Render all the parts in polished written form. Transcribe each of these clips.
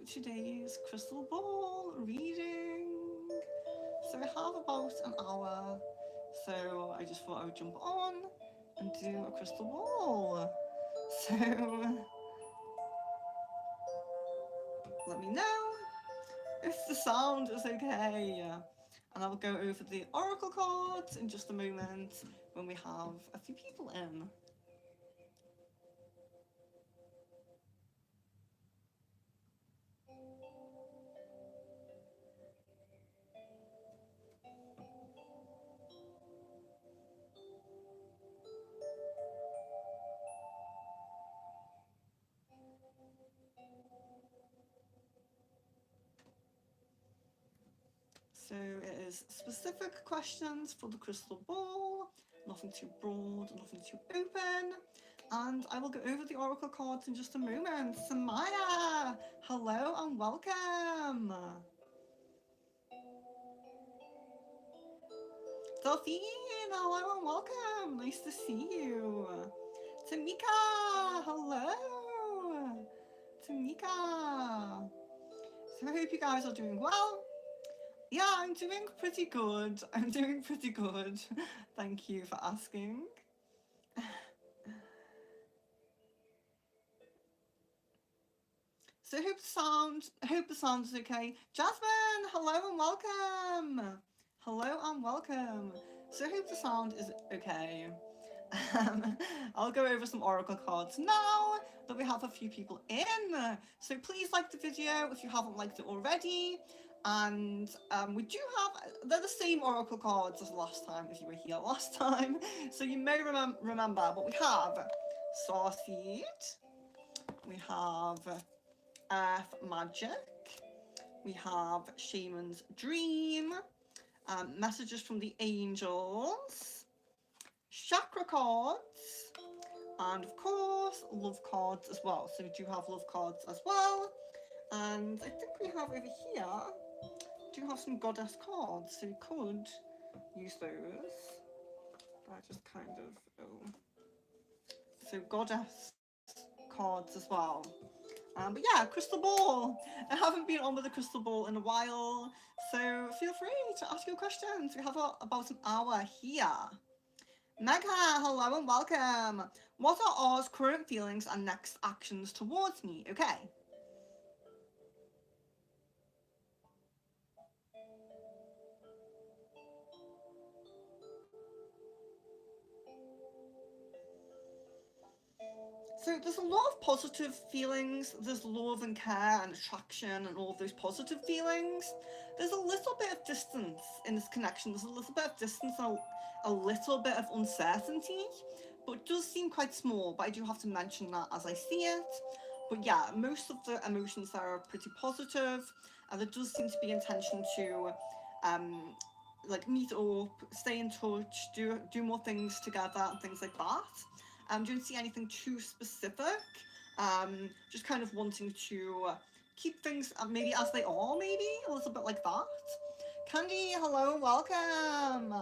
today's crystal ball reading. So we have about an hour, so I just thought I would jump on and do a crystal ball. So let me know if the sound is okay. And I'll go over the oracle cards in just a moment when we have a few people in. So it is specific questions for the crystal ball, nothing too broad, nothing too open. And I will go over the oracle cards in just a moment. Samaya, hello and welcome. Delphine, hello and welcome. Nice to see you. Tamika, hello. Tamika. So I hope you guys are doing well. Yeah, I'm doing pretty good. I'm doing pretty good. Thank you for asking. So hope the sound is okay. Jasmine, hello and welcome. Hello and welcome. So hope the sound is okay. I'll go over some oracle cards now that we have a few people in. So please like the video if you haven't liked it already. And we do have, they're the same oracle cards as last time if you were here last time. So you may remember, but we have Starseed, we have Earth Magic, we have Shaman's Dream, Messages from the Angels, Chakra cards, and of course love cards as well. So we do have love cards as well, and I think we have over here do have some goddess cards, so we could use those. I just kind of so goddess cards as well. But yeah, crystal ball. I haven't been on with the crystal ball in a while, so feel free to ask your questions. We have about an hour here. Megha, hello and welcome. What are R's current feelings and next actions towards me? Okay. So there's a lot of positive feelings. There's love and care and attraction and all of those positive feelings. There's a little bit of distance in this connection. There's a little bit of distance and a little bit of uncertainty, but it does seem quite small. But I do have to mention that as I see it. But yeah, most of the emotions there are pretty positive, and there does seem to be intention to um, like meet up, stay in touch, do more things together and things like that. Don't see anything too specific. Just kind of wanting to keep things maybe as they are, maybe a little bit like that. Candy, hello, welcome.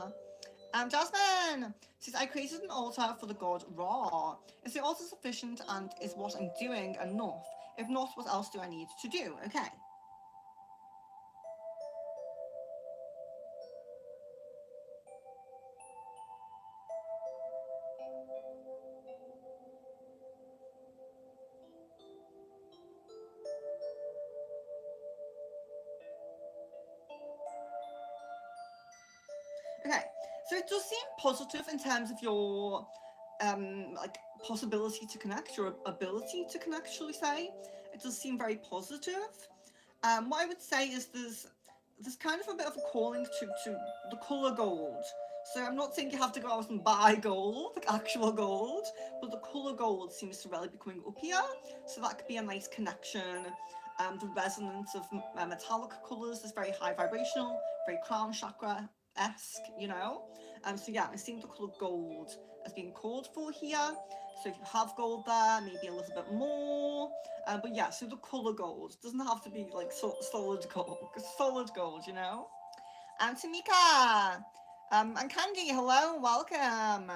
Jasmine says, I created an altar for the god Ra. Is the altar sufficient and is what I'm doing enough? If not, what else do I need to do? Okay. Okay, so it does seem positive in terms of your like possibility to connect, your ability to connect, shall we say? It does seem very positive. What I would say is there's kind of a bit of a calling to the color gold. So I'm not saying you have to go out and buy gold, like actual gold, but the color gold seems to really be coming up here. So that could be a nice connection. The resonance of metallic colors is very high vibrational, very crown chakra esque, you know. So yeah, I seem the color gold as being called for here. So if you have gold there, maybe a little bit more. But yeah, so the color gold doesn't have to be like solid gold, you know. And Tamika, and Candy, hello, welcome.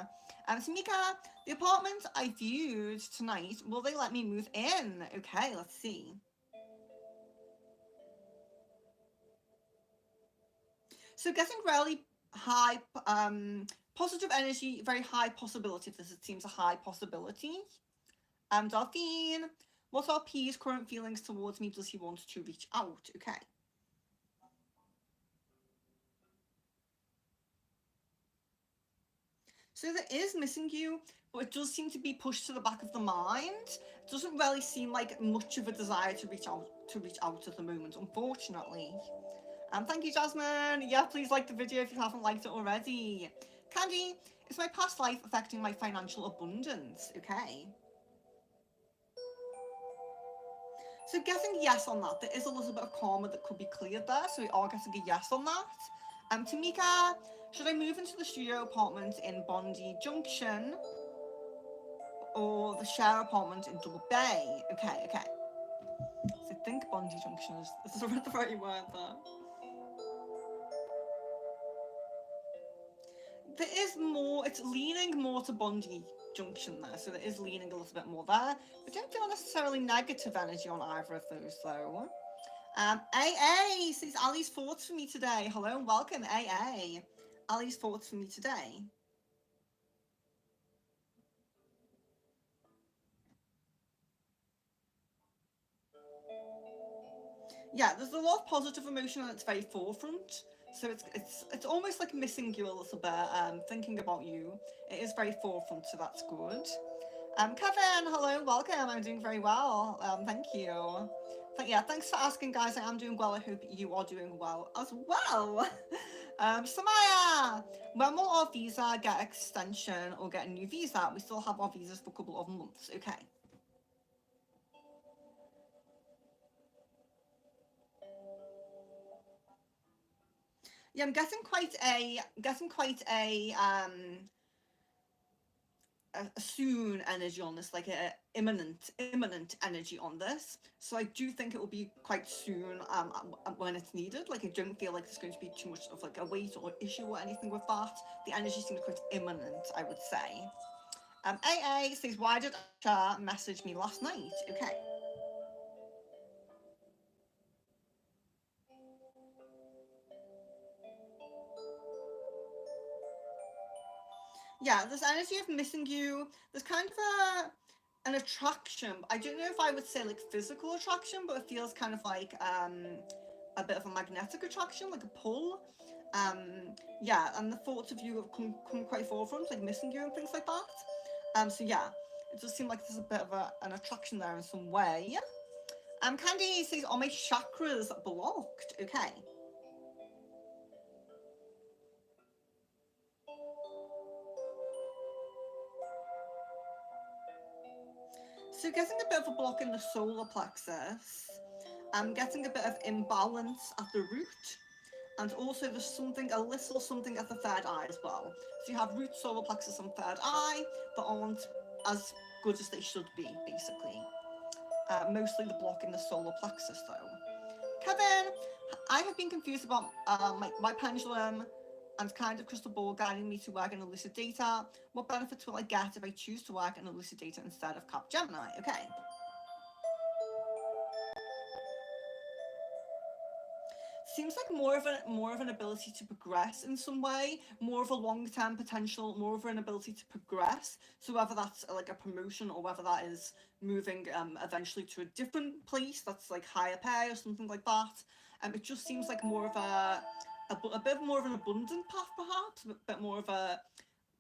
Tamika, the apartment I viewed tonight, will they let me move in? Okay, let's see. So getting really high, positive energy, very high possibility. This it seems a high possibility. Delphine, what are P's current feelings towards me? Does he want to reach out? Okay. So there is missing you, but it does seem to be pushed to the back of the mind. It doesn't really seem like much of a desire to reach out at the moment, unfortunately. Thank you, Jasmine. Yeah, please like the video if you haven't liked it already. Candy, is my past life affecting my financial abundance? Okay. So getting a yes on that, there is a little bit of karma that could be cleared there, so we are getting a yes on that. Tamika, should I move into the studio apartment in Bondi Junction or the share apartment in Double Bay? Okay, okay. So I think Bondi Junction is the right word there. There is more, it's leaning more to Bondi Junction there, so there is leaning a little bit more there. I don't feel necessarily negative energy on either of those though. AA says Ali's thoughts for me today. Hello and welcome, AA. Ali's thoughts for me today. Yeah, there's a lot of positive emotion and it's very forefront. So it's almost like missing you a little bit, thinking about you. It is very forefront, so that's good. Kevin, hello, welcome. I'm doing very well. Thank you. Yeah, thanks for asking, guys. I am doing well. I hope you are doing well as well. Samaya, when will our visa get extension or get a new visa? We still have our visas for a couple of months. Okay. Yeah, I'm getting quite a soon energy on this, like a imminent energy on this. So I do think it will be quite soon when it's needed. Like I don't feel like there's going to be too much of like a wait or issue or anything with that. The energy seems quite imminent, I would say. AA says, why did Asha message me last night? Okay. Yeah, this energy of missing you. There's kind of an attraction. I don't know if I would say like physical attraction, but it feels kind of like a bit of a magnetic attraction, like a pull. Yeah, and the thoughts of you have come quite forefront, like missing you and things like that. So yeah, it does seem like there's a bit of an attraction there in some way. Candy says, are my chakras blocked? Okay. So getting a bit of a block in the solar plexus. I'm getting a bit of imbalance at the root, and also there's a little something at the third eye as well. So you have root, solar plexus, and third eye that aren't as good as they should be, basically. Mostly the block in the solar plexus, though. Kevin, I have been confused about my pendulum and kind of crystal ball guiding me to work in Elucidator. What benefits will I get if I choose to work in Elucidator instead of Capgemini? Okay. Seems like more of an ability to progress in some way, more of a long-term potential, more of an ability to progress. So whether that's like a promotion or whether that is moving eventually to a different place that's like higher pay or something like that. It just seems like more of a bit more of an abundant path, perhaps, a bit more of a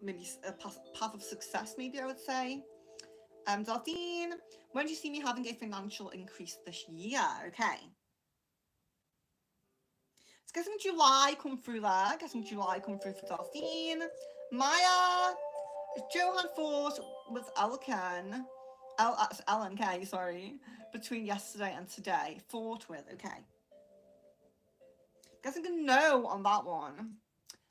maybe a path of success, maybe I would say. Delphine, when do you see me having a financial increase this year? Okay. It's getting July come through there. Getting July come through for Delphine. Maya. Johan fought with Elkan. LNK, sorry. Between yesterday and today. Fought with, okay. Getting a no on that one.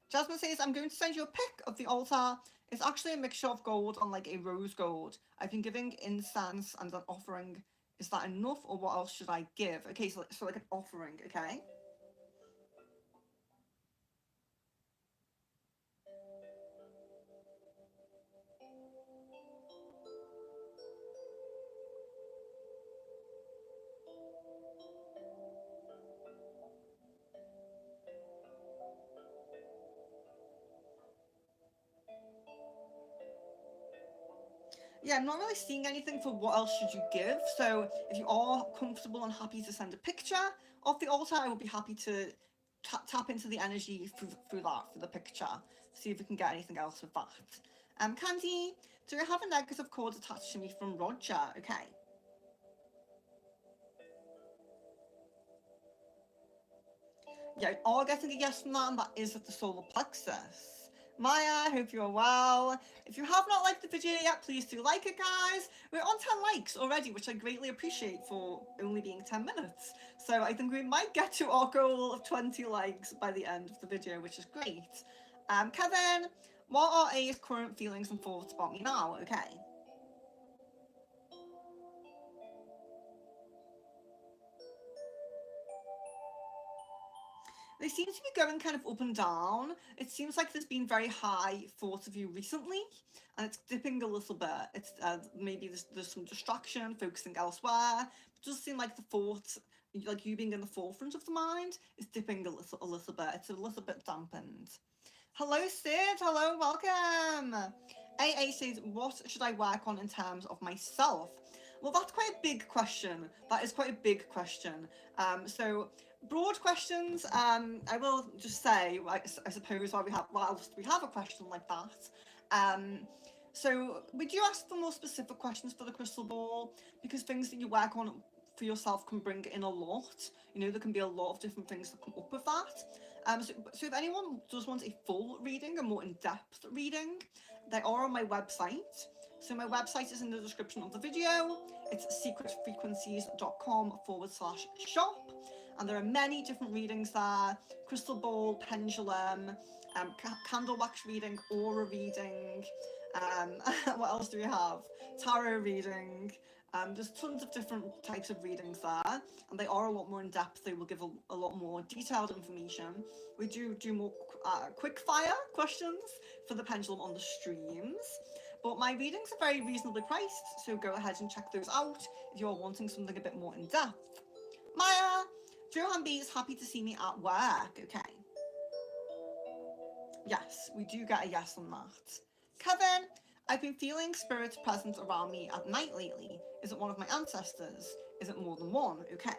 Jasmine says, I'm going to send you a pic of the altar. It's actually a mixture of gold and like a rose gold. I've been giving incense and an offering. Is that enough or what else should I give? Okay, so like an offering, okay. Yeah, I'm not really seeing anything for what else should you give. So if you are comfortable and happy to send a picture of the altar, I will be happy to tap into the energy through that, for the picture. See if we can get anything else with that. Candy, do I have a negative cord attached to me from Roger? Okay. Yeah, all getting a yes from that, and that is at the solar plexus. Maya, hope you're well. If you have not liked the video yet, please do like it, guys. We're on 10 likes already, which I greatly appreciate for only being 10 minutes. So I think we might get to our goal of 20 likes by the end of the video, which is great. Kevin, what are A's current feelings and thoughts about me now? Okay. They seem to be going kind of up and down. It seems like there's been very high thoughts of you recently, and it's dipping a little bit. It's maybe there's some distraction, focusing elsewhere. It does seem like the thought, like you being in the forefront of the mind, is dipping a little bit. It's a little bit dampened. Hello, Sid. Hello, welcome. AA says, what should I work on in terms of myself? Well, that's quite a big question. That is quite a big question. So broad questions. I will just say, I suppose, whilst we have a question like that. So would you ask for more specific questions for the crystal ball? Because things that you work on for yourself can bring in a lot. You know, there can be a lot of different things that come up with that. So if anyone does want a full reading, a more in-depth reading, they are on my website. So my website is in the description of the video. It's secretfrequencies.com/shop. And there are many different readings there: crystal ball, pendulum, candle wax reading, aura reading. What else do we have? Tarot reading. There's tons of different types of readings there, and they are a lot more in depth. They will give a lot more detailed information. We do more quick fire questions for the pendulum on the streams, but my readings are very reasonably priced, so go ahead and check those out if you're wanting something a bit more in depth. Maya, Johan B is happy to see me at work. Okay. Yes, we do get a yes on that. Kevin, I've been feeling spirits present around me at night lately. Is it one of my ancestors? Is it more than one? Okay.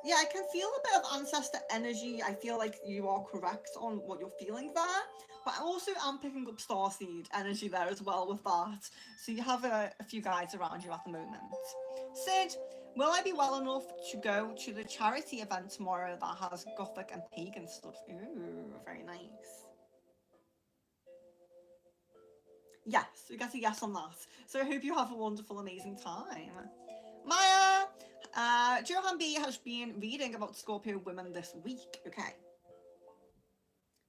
Yeah, I can feel a bit of ancestor energy. I feel like you are correct on what you're feeling there, but I also am picking up starseed energy there as well with that. So you have a few guides around you at the moment. Sid, will I be well enough to go to the charity event tomorrow that has gothic and pagan stuff? Ooh, very nice. Yes, we get a yes on that. So I hope you have a wonderful, amazing time. Maya, Johan B has been reading about Scorpio women this week. Okay.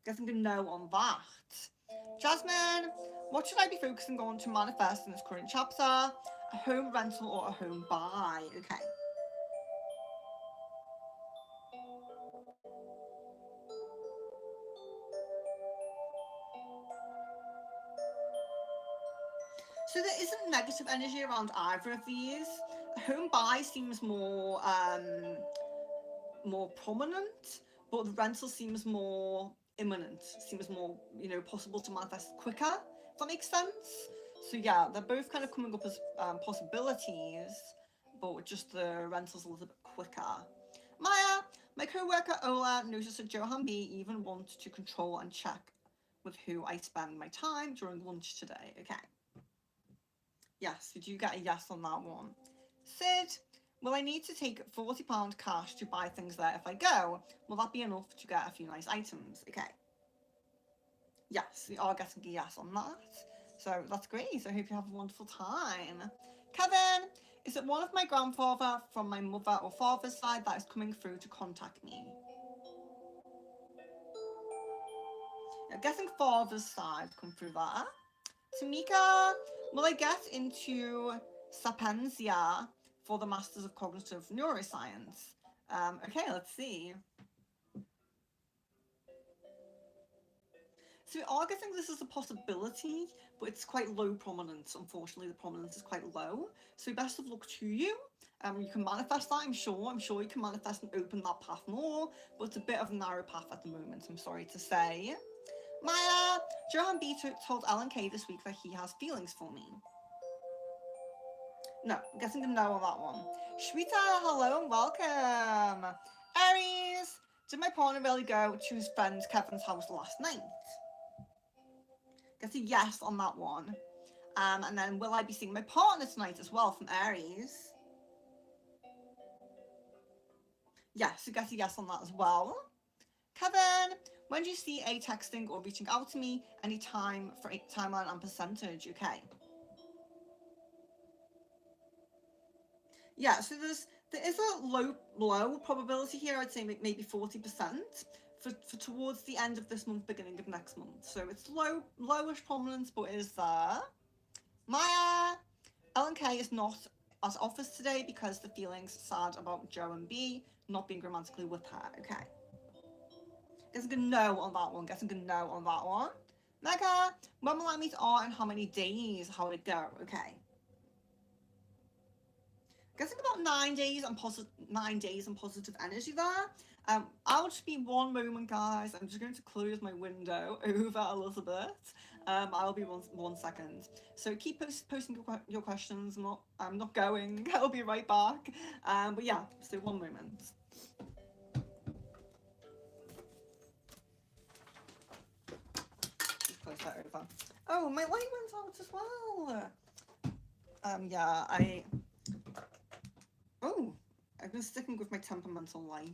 Getting a no on that. Jasmine, what should I be focusing on to manifest in this current chapter? A home rental or a home buy? Okay. So there isn't negative energy around either of these. A home buy seems more prominent, but the rental seems more imminent, seems more, possible to manifest quicker, if that makes sense. So yeah, they're both kind of coming up as possibilities, but just the rental's a little bit quicker. Maya, my co-worker Ola noticed that Johan B even wants to control and check with who I spend my time during lunch today. Okay. Yes, did you get a yes on that one? Sid, will I need to take £40 cash to buy things there if I go? Will that be enough to get a few nice items? Okay. Yes, we are getting a yes on that. So that's great. I hope you have a wonderful time. Kevin, is it one of my grandfather from my mother or father's side that is coming through to contact me? I'm guessing father's side come through there. Tamika, will I get into Sapienza for the Masters of Cognitive Neuroscience? Okay, let's see. So we are getting this as a possibility, but it's quite low prominence. Unfortunately, the prominence is quite low. So best of luck to you. You can manifest that, I'm sure. I'm sure you can manifest and open that path more, but it's a bit of a narrow path at the moment, I'm sorry to say. Maya, Johan B told Alan Kay this week that he has feelings for me. No, I'm guessing a no on that one. Shweta, hello and welcome. Aries, did my partner really go to his friend Kevin's house last night? Guess a yes on that one. And then will I be seeing my partner tonight as well from Aries? Yes, so guess a yes on that as well. Kevin, when do you see a texting or reaching out to me? Any time for a timeline and percentage? Okay. Yeah, so there is a low probability here. I'd say maybe 40% for towards the end of this month, beginning of next month. So it's lowish prominence, but it is there. Maya, Ellen Kay is not at office today because the feelings sad about Joe and B not being romantically with her. Okay. Guessing a no on that one. Guessing a no on that one. Mega, when will I meet R and how many days? How would it go? Okay. Guessing about 9 days and 9 days and positive energy there. I'll just be one moment, guys. I'm just going to close my window over Elizabeth. I'll be one second. So keep posting your questions. I'm not going. I'll be right back. But yeah, so one moment. Just close that over. Oh, my light went out as well. Yeah, I've been sticking with my temperamental light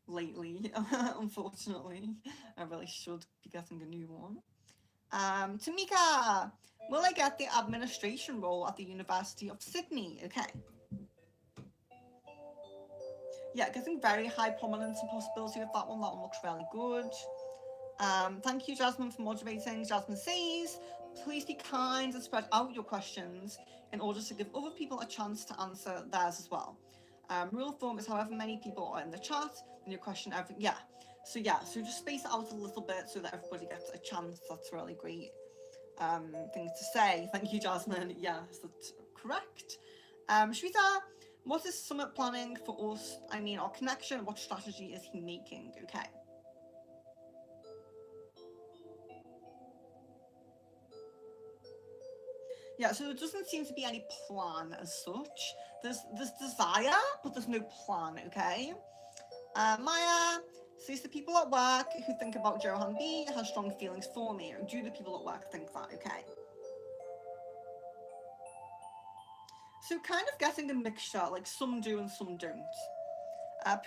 lately, unfortunately. I really should be getting a new one. Tamika, will I get the administration role at the University of Sydney? Okay. Yeah, getting very high prominence and possibility with that one. That one looks really good. Thank you, Jasmine, for moderating. Jasmine says, please be kind and spread out your questions in order to give other people a chance to answer theirs as well. Rule of thumb is however many people are in the chat, and your question so just space it out a little bit so that everybody gets a chance. That's really great thing to say. Thank you, Jasmine. Yes, that's correct. Shweta, what is Summit planning for us? I mean, our connection, what strategy is he making? Okay. Yeah, so there doesn't seem to be any plan as such. There's desire, but there's no plan, okay? Maya says the people at work who think about Johan B has strong feelings for me. Or do the people at work think that? Okay. So kind of getting a mixture, like some do and some don't.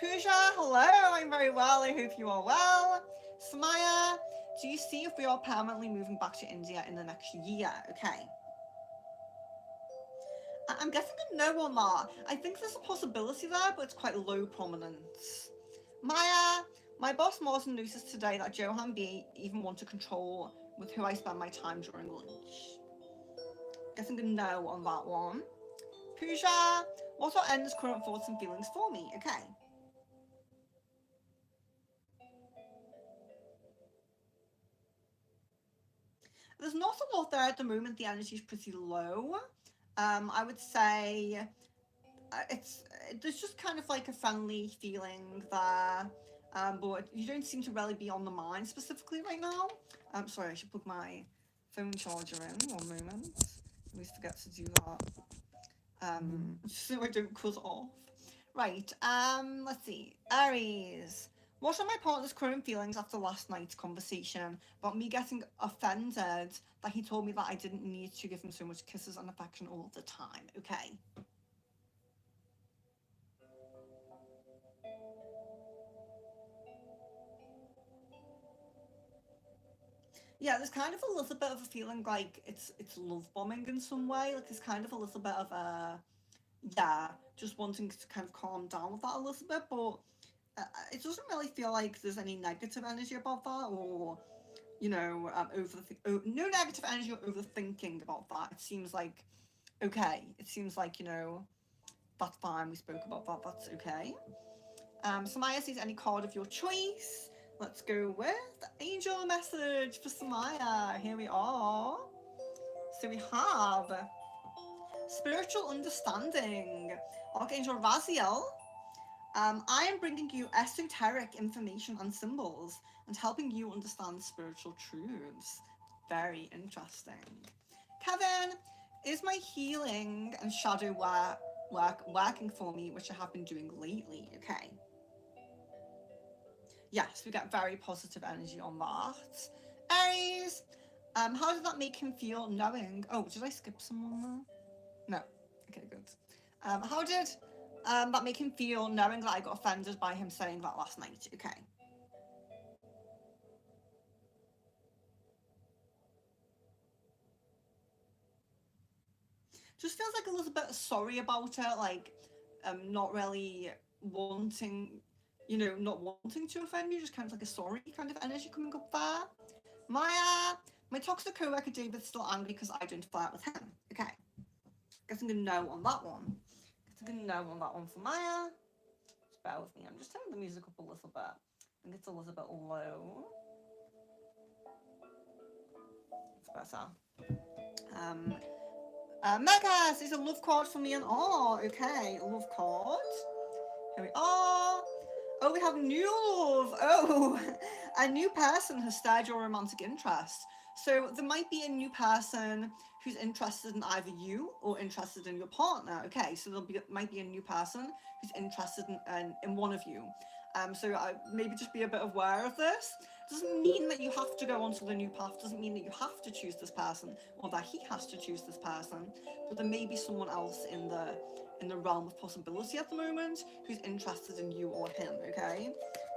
Pooja, hello, I'm very well, I hope you are well. Samaya, do you see if we are permanently moving back to India in the next year? Okay. I'm guessing a no on that. I think there's a possibility there, but it's quite low prominence. Maya, my boss Martin noticed today that Johan B even want to control with who I spend my time during lunch. Guessing a no on that one. Pooja, what are En's current thoughts and feelings for me? Okay. There's not a lot there at the moment. The energy is pretty low. I would say there's just kind of like a friendly feeling there, but you don't seem to really be on the mind specifically right now. Sorry, I should plug my phone charger in. One moment. I always forget to do that. So I don't cut off. Right. Let's see. Aries. What are my partner's current feelings after last night's conversation about me getting offended that he told me that I didn't need to give him so much kisses and affection all the time? Okay. Yeah, there's kind of a little bit of a feeling like it's love bombing in some way. Like there's kind of a little bit of a just wanting to kind of calm down with that a little bit, but it doesn't really feel like there's any negative energy about that, or no negative energy or overthinking about that. It seems like okay. It seems like that's fine. We spoke about that. That's okay. Samaya says any card of your choice. Let's go with angel message for Samaya. Here we are. So we have spiritual understanding. Archangel Raziel. I am bringing you esoteric information and symbols and helping you understand spiritual truths. Very interesting. Kevin, is my healing and shadow work working for me, which I have been doing lately? Okay. Yes, we get very positive energy on that. Aries, how did that make him feel knowing? Oh, did I skip someone there? No. Okay, good. How did that make him feel knowing that I got offended by him saying that last night? Okay. Just feels like a little bit sorry about it, like not really wanting, not wanting to offend you, just kind of like a sorry kind of energy coming up there. My toxic co-worker David's still angry because I don't flirt with him. Okay. Guessing a no on that one. Guessing a no on that one for Maya. Just bear with me. I'm just turning the music up a little bit. I think it's a little bit low. It's better. Megas is a love card for me and okay, love card. Here we are. Oh, we have new love. Oh, a new person has stirred your romantic interest. So there might be a new person who's interested in either you or interested in your partner. Okay, so might be a new person who's interested in one of you. So maybe just be a bit aware of this. Doesn't mean that you have to go onto the new path. Doesn't mean that you have to choose this person or that he has to choose this person. But there may be someone else in the realm of possibility at the moment who's interested in you or him. Okay,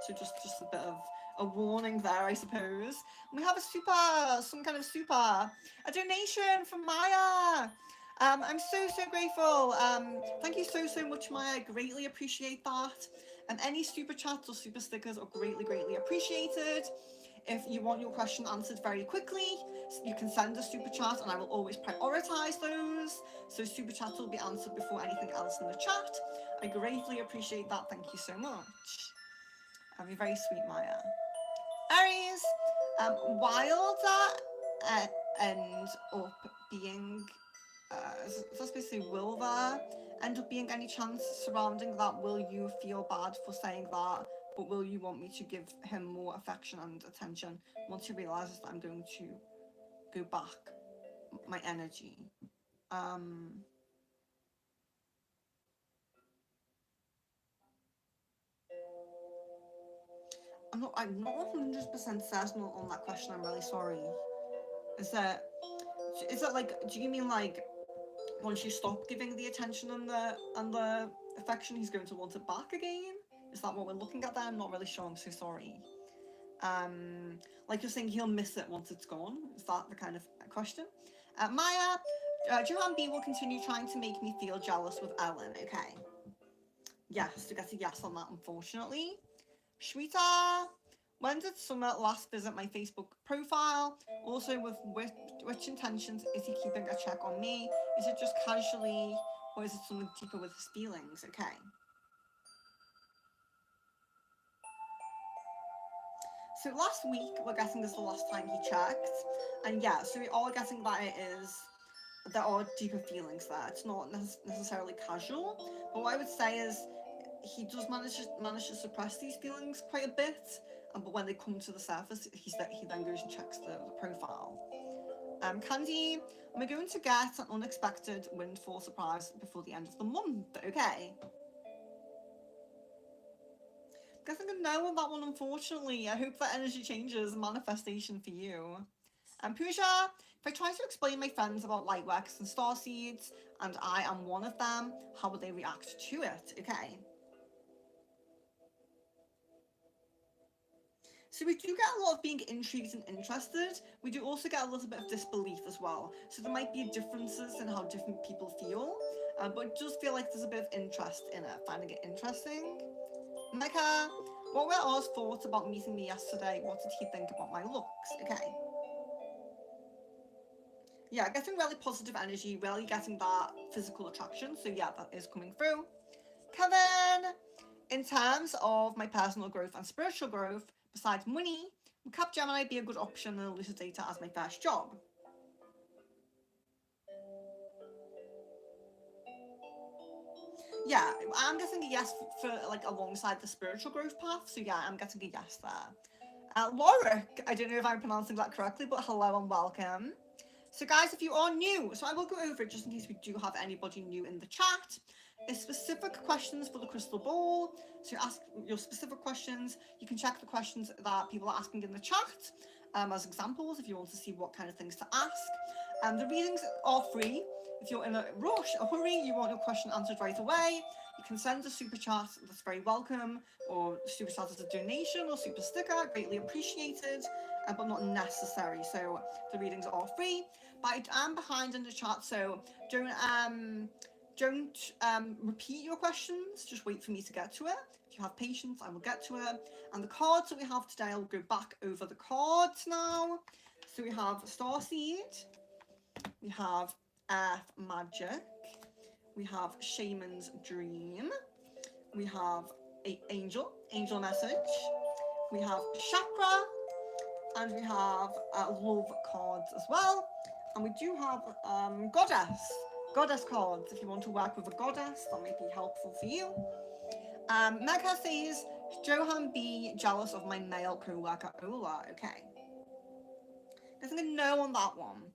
so just a bit of a warning there, I suppose. And we have some kind of super, a donation from Maya. I'm so grateful. Thank you so much, Maya. I greatly appreciate that. Any super chats or super stickers are greatly appreciated. If you want your question answered very quickly, you can send a super chat and I will always prioritize those. So super chats will be answered before anything else in the chat. I greatly appreciate that. Thank you so much. You're very sweet, Maya. Aries, while that end up being, supposed to say, will there end up being any chance surrounding that? Will you feel bad for saying that? But will you want me to give him more affection and attention once he realizes that I'm going to go back my energy? I'm not 100% certain on that question. I'm really sorry. Is that like, do you mean like once you stop giving the attention and the affection, he's going to want it back again? Is that what we're looking at there? I'm not really sure. I'm so sorry. Like you're saying he'll miss it once it's gone. Is that the kind of question? Maya, Johan B will continue trying to make me feel jealous with Ellen. Okay. Yes, to get a yes on that, unfortunately. Shweta, when did Summer last visit my Facebook profile? Also, with which intentions is he keeping a check on me? Is it just casually, or is it something deeper with his feelings? Okay. So last week, we're guessing this is the last time he checked. And yeah, so we are guessing that there are deeper feelings there. It's not necessarily casual. But what I would say is he does manage to suppress these feelings quite a bit. But when they come to the surface, he then goes and checks the profile. Candy, am I going to get an unexpected windfall surprise before the end of the month? Okay. Guessing a no on that one, unfortunately. I hope that energy changes manifestation for you. Pooja, if I try to explain my friends about lightworkers and star seeds, and I am one of them, how would they react to it? Okay. So we do get a lot of being intrigued and interested. We do also get a little bit of disbelief as well. So there might be differences in how different people feel, but it does feel like there's a bit of interest in it, finding it interesting. Mecca, what were Oz thoughts about meeting me yesterday? What did he think about my looks? Okay. Yeah, getting really positive energy, really getting that physical attraction. So yeah, that is coming through. Kevin, in terms of my personal growth and spiritual growth, Besides money, would Capgemini be a good option and Elucidator as my first job? Yeah, I'm guessing a yes for like alongside the spiritual growth path. So yeah, I'm getting a yes there. Lorik, I don't know if I'm pronouncing that correctly, but hello and welcome. So guys, if you are new, so I will go over it just in case we do have anybody new in the chat. It's specific questions for the crystal ball. So you ask your specific questions. You can check the questions that people are asking in the chat as examples if you want to see what kind of things to ask. The readings are free. If you're in a rush, a hurry, you want your question answered right away, you can send a super chat, that's very welcome, or super chat as a donation or super sticker, greatly appreciated, but not necessary. So the readings are free, but I am behind in the chat, so don't repeat your questions, just wait for me to get to it. If you have patience, I will get to it. And the cards that we have today, I'll go back over the cards now. So we have Starseed, we have Earth Magic, we have Shaman's Dream, we have Angel Message, we have Chakra, and we have Love cards as well. And we do have Goddess cards. If you want to work with a goddess, that might be helpful for you. Megha says, Johan be jealous of my male co-worker Ola. Okay. I think a no on that one.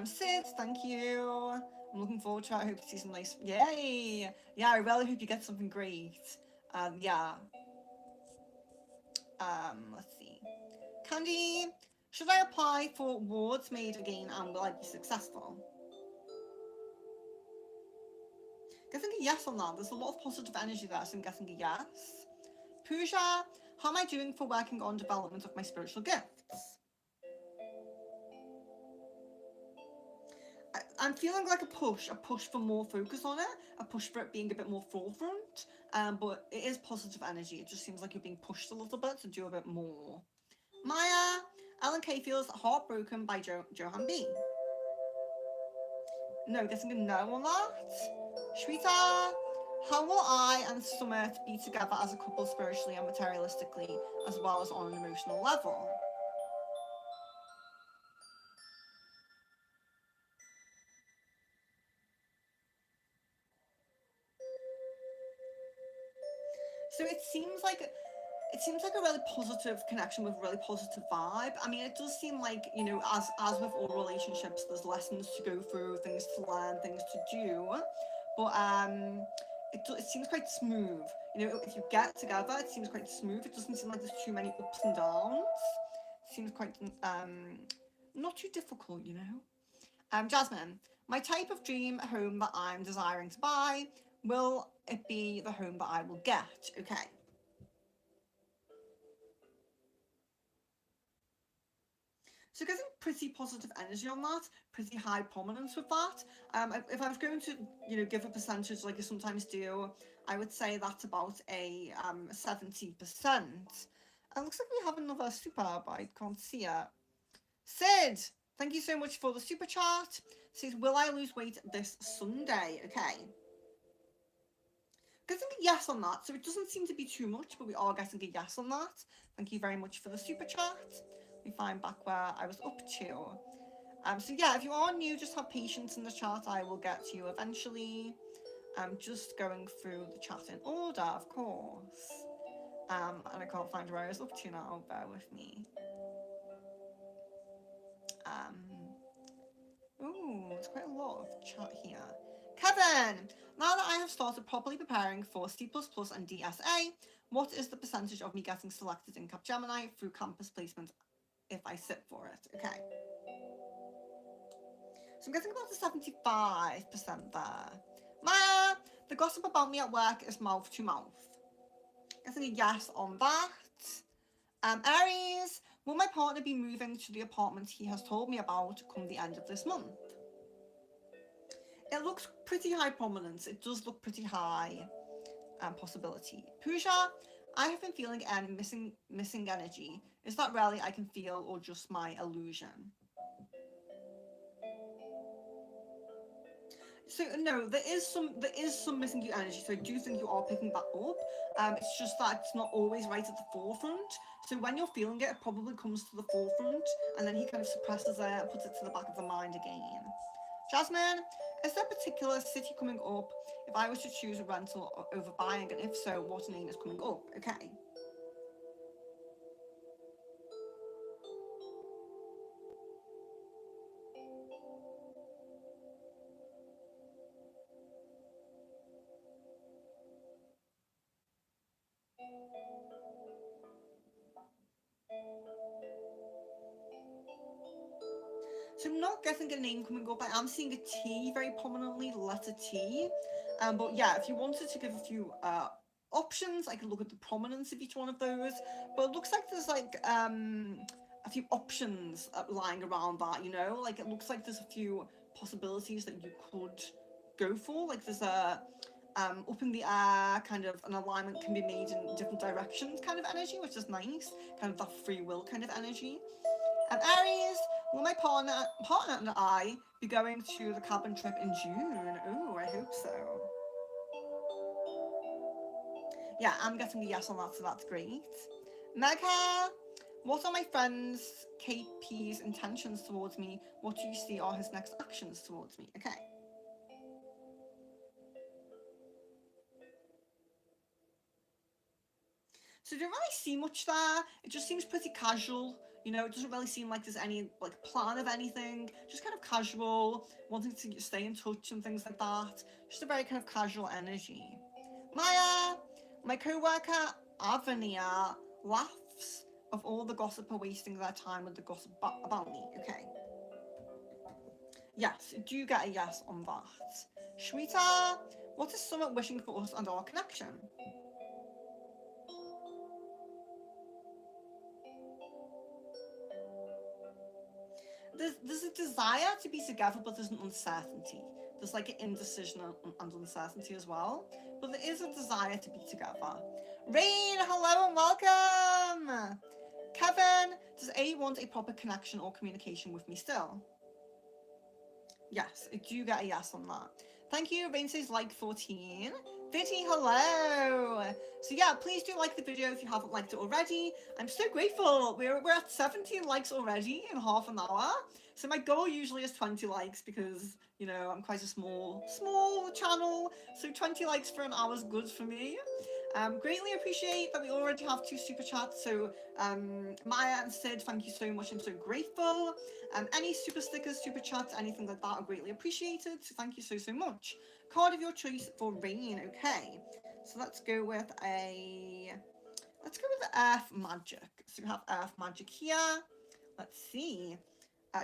Sid, thank you. I'm looking forward to it. I hope to see some nice. Yay! Yeah, I really hope you get something great. Yeah. Let's see. Candy, should I apply for wards made again and will I be successful? Guessing a yes on that. There's a lot of positive energy there, so I'm guessing a yes. Pooja, how am I doing for working on development of my spiritual gifts? I'm feeling like a push for more focus on it, a push for it being a bit more forefront, but it is positive energy. It just seems like you're being pushed a little bit to do a bit more. Maya, Ellen K feels heartbroken by Johan B. No, guessing a no on that. Shweta, how will I and Summit be together as a couple spiritually and materialistically, as well as on an emotional level? So it seems like a really positive connection with a really positive vibe. I mean, it does seem like, you know, as with all relationships, there's lessons to go through, things to learn, things to do. But it seems quite smooth. You know, if you get together, it seems quite smooth. It doesn't seem like there's too many ups and downs. It seems quite not too difficult, you know. Jasmine, my type of dream home that I'm desiring to buy, will it be the home that I will get? Okay. So getting pretty positive energy on that, pretty high prominence with that. If I was going to, you know, give a percentage like I sometimes do, I would say that's about a 70%. It looks like we have another super, but I can't see it. Sid, thank you so much for the super chat. Says, will I lose weight this Sunday? Okay. Getting a yes on that, so it doesn't seem to be too much, but we are getting a yes on that. Thank you very much for the super chat. Let me find back where I was up to. So yeah, if you are new, just have patience in the chat. I will get to you eventually. I'm just going through the chat in order, of course. And I can't find where I was up to now. Bear with me. Ooh, it's quite a lot of chat here. Kevin, now that I have started properly preparing for C++ and DSA, what is the percentage of me getting selected in Capgemini through campus placement if I sit for it? Okay. So I'm getting about the 75% there. Maya, the gossip about me at work is mouth to mouth. Getting a yes on that. Aries, will my partner be moving to the apartment he has told me about come the end of this month? It looks pretty high prominence. It does look pretty high possibility. Pooja, I have been feeling missing energy. Is that really I can feel or just my illusion? So no, there is some missing you energy. So I do think you are picking that up. It's just that it's not always right at the forefront. So when you're feeling it, it probably comes to the forefront, and then he kind of suppresses it and puts it to the back of the mind again. Jasmine, is there a particular city coming up if I was to choose a rental over buying, and if so, what name is coming up? Okay. So I'm not getting a name coming up. I am seeing a T very prominently, the letter T. But yeah, if you wanted to give a few options, I could look at the prominence of each one of those. But it looks like there's like a few options lying around that, you know? Like it looks like there's a few possibilities that you could go for. Like there's a up in the air, kind of an alignment can be made in different directions kind of energy, which is nice. Kind of that free will kind of energy. Aries, will my partner and I be going to the cabin trip in June? Ooh, I hope so. Yeah, I'm getting a yes on that, so that's great. Megha, what are my friend's KP's intentions towards me? What do you see are his next actions towards me? Okay. So I don't really see much there. It just seems pretty casual. You know, it doesn't really seem like there's any like plan of anything. Just kind of casual, wanting to stay in touch and things like that. Just a very kind of casual energy. Maya, my co-worker Avania laughs of all the gossip are wasting their time with the gossip about me. Okay. Yes, do you get a yes on that? Shweta, what is Summit wishing for us and our connection? There's a desire to be together, but there's an uncertainty. There's like an indecision and uncertainty as well. But there is a desire to be together. Rain, hello and welcome. Kevin, does A want a proper connection or communication with me still? Yes, I do get a yes on that. Thank you. Rain says like 14. Vicky, hello. So yeah, please do like the video if you haven't liked it already. I'm so grateful. We're at 17 likes already in half an hour. So my goal usually is 20 likes because, you know, I'm quite a small channel. So 20 likes for an hour is good for me. Greatly appreciate that we already have 2 super chats. So Maya and Sid, thank you so much. I'm so grateful. Any super stickers, super chats, anything like that are greatly appreciated. So thank you so much. Card of your choice for Rain. Okay, so let's go with Earth Magic. So we have Earth Magic here. Let's see.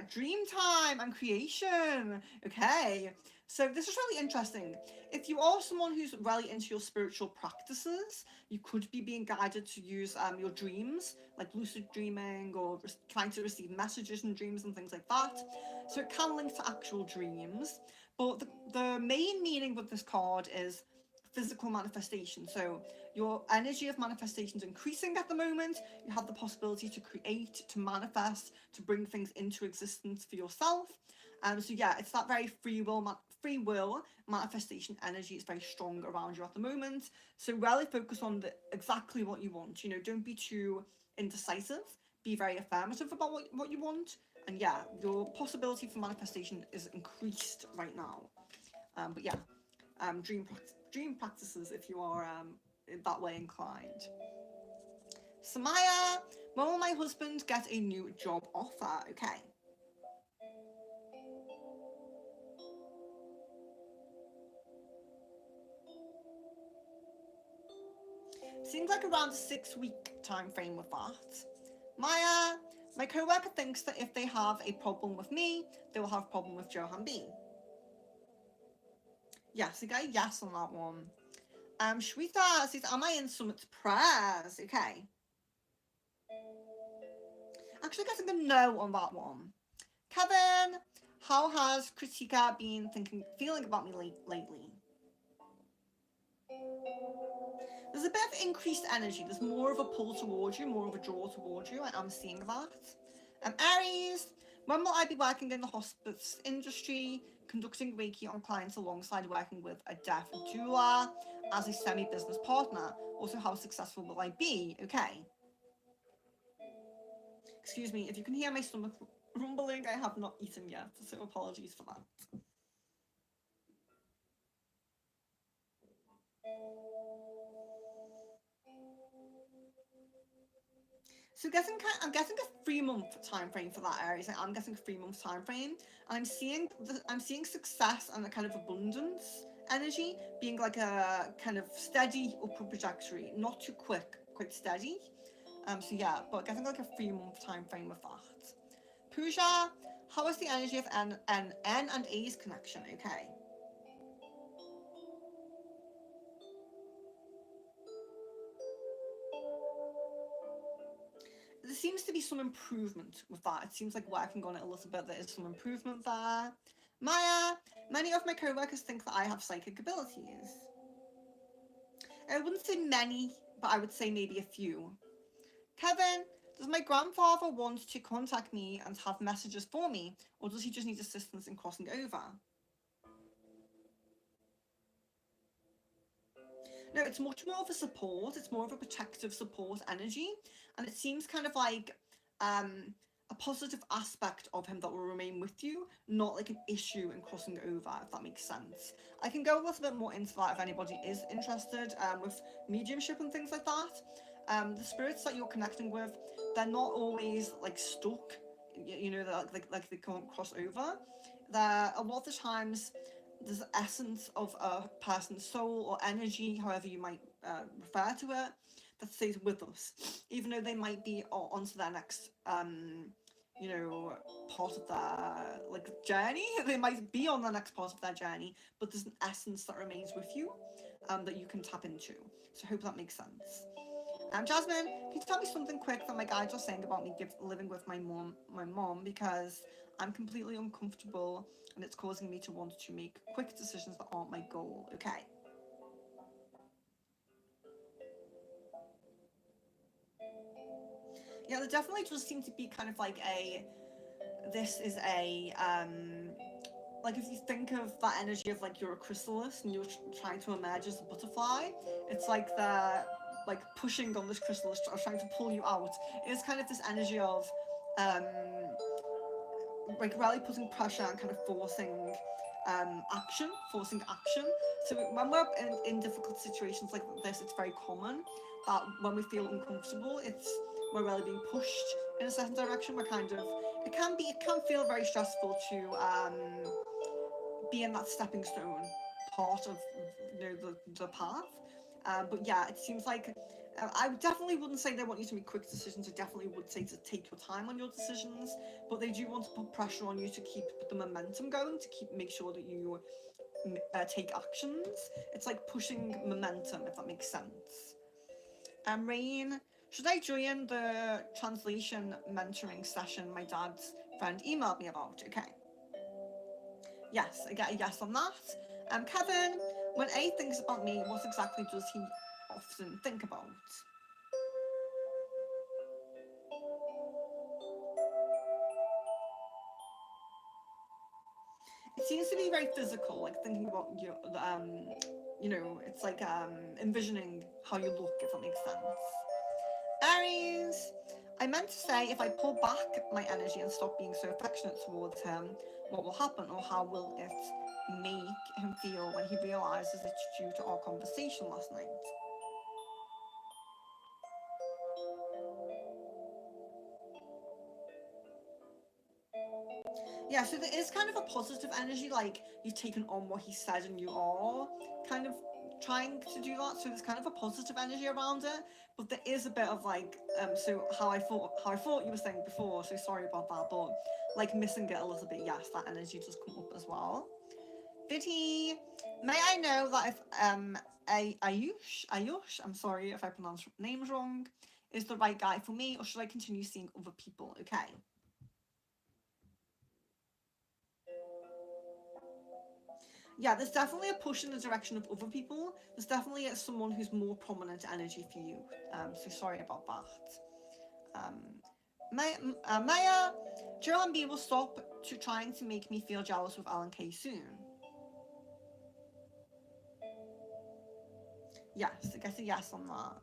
Dream time and creation. Okay, so this is really interesting. If you are someone who's really into your spiritual practices, you could be being guided to use your dreams, like lucid dreaming or trying to receive messages in dreams and things like that. So it can link to actual dreams. But the main meaning with this card is physical manifestation. So your energy of manifestation is increasing at the moment. You have the possibility to create, to manifest, to bring things into existence for yourself. So yeah, it's that very free will manifestation energy is very strong around you at the moment. So really focus on exactly what you want. You know, don't be too indecisive. Be very affirmative about what you want. And yeah, your possibility for manifestation is increased right now. But yeah, dream practices if you are that way inclined. Samaya, when will my husband get a new job offer? Okay. Seems like around a 6-week time frame with that. Maya, my co-worker thinks that if they have a problem with me, they will have a problem with Johan B. Yes, I got a yes on that one. Shweta says, am I in Summit's prayers? Okay. Actually getting a no on that one. Kevin, how has Kritika been feeling about me lately? There's a bit of increased energy. There's more of a pull towards you, more of a draw towards you. I'm seeing that. Aries, when will I be working in the hospice industry? conducting Reiki on clients alongside working with a deaf doula as a semi-business partner. Also, how successful will I be? Okay. Excuse me, if you can hear my stomach rumbling, I have not eaten yet, so apologies for that. So I'm guessing a 3-month time frame for that area. So I'm guessing a 3-month time frame, and I'm seeing success and a kind of abundance energy being like a kind of steady upward trajectory, not too quick, quite steady. So yeah, but guessing like a 3-month time frame with that. Pooja, how is the energy of N and A's connection? Okay. There seems to be some improvement with that. It seems like working on it a little bit, there is some improvement there. Maya, many of my co-workers think that I have psychic abilities. I wouldn't say many, but I would say maybe a few. Kevin, does my grandfather want to contact me and have messages for me, or does he just need assistance in crossing over? No, it's much more of a support. It's more of a protective support energy, and it seems kind of like a positive aspect of him that will remain with you, not like an issue in crossing over, if that makes sense. I can go a little bit more into that if anybody is interested with mediumship and things like that. The spirits that you're connecting with, they're not always like stuck, you know, like they can't cross over. They're a lot of the times there's the essence of a person's soul or energy, however you might refer to it, that stays with us, even though they might be on to their next, you know, part of their like journey. They might be on the next part of their journey, but there's an essence that remains with you that you can tap into. So I hope that makes sense. Jasmine, can you tell me something quick that my guides are saying about me living with my mom, because I'm completely uncomfortable and it's causing me to want to make quick decisions that aren't my goal. Okay. Yeah, there definitely does seem to be kind of like this is a, like if you think of that energy of like you're a chrysalis and you're trying to emerge as a butterfly, it's like the like pushing on this chrysalis or trying to pull you out. It's kind of this energy of um like really putting pressure and kind of forcing action. So when we're in difficult situations like this, it's very common that when we feel uncomfortable, we're really being pushed in a certain direction. We're kind of it can feel very stressful to be in that stepping stone part of the path. But yeah, it seems like I definitely wouldn't say they want you to make quick decisions. I definitely would say to take your time on your decisions, but they do want to put pressure on you to keep the momentum going, to make sure that you take actions. It's like pushing momentum, if that makes sense. Rain, should I join the translation mentoring session my dad's friend emailed me about? Okay. Yes, I get a yes on that. Kevin, when A thinks about me, what exactly does he often think about? It seems to be very physical, like thinking about you know, it's like envisioning how you look, if that makes sense. Aries, I meant to say if I pull back my energy and stop being so affectionate towards him, what will happen, or how will it make him feel when he realizes it's due to our conversation last night? Yeah, so there is kind of a positive energy, like you've taken on what he said and you are kind of trying to do that. So there's kind of a positive energy around it, but there is a bit of like, so how I thought you were saying before. So sorry about that, but like missing it a little bit. Yes, that energy does come up as well. Biddy, may I know that if Ayush, I'm sorry if I pronounce names wrong, is the right guy for me, or should I continue seeing other people? Okay. Yeah, there's definitely a push in the direction of other people. There's definitely someone who's more prominent energy for you. So sorry about that. Um, Maya, Joanne B will stop to trying to make me feel jealous with Alan K soon. Yes, I guess a yes on that.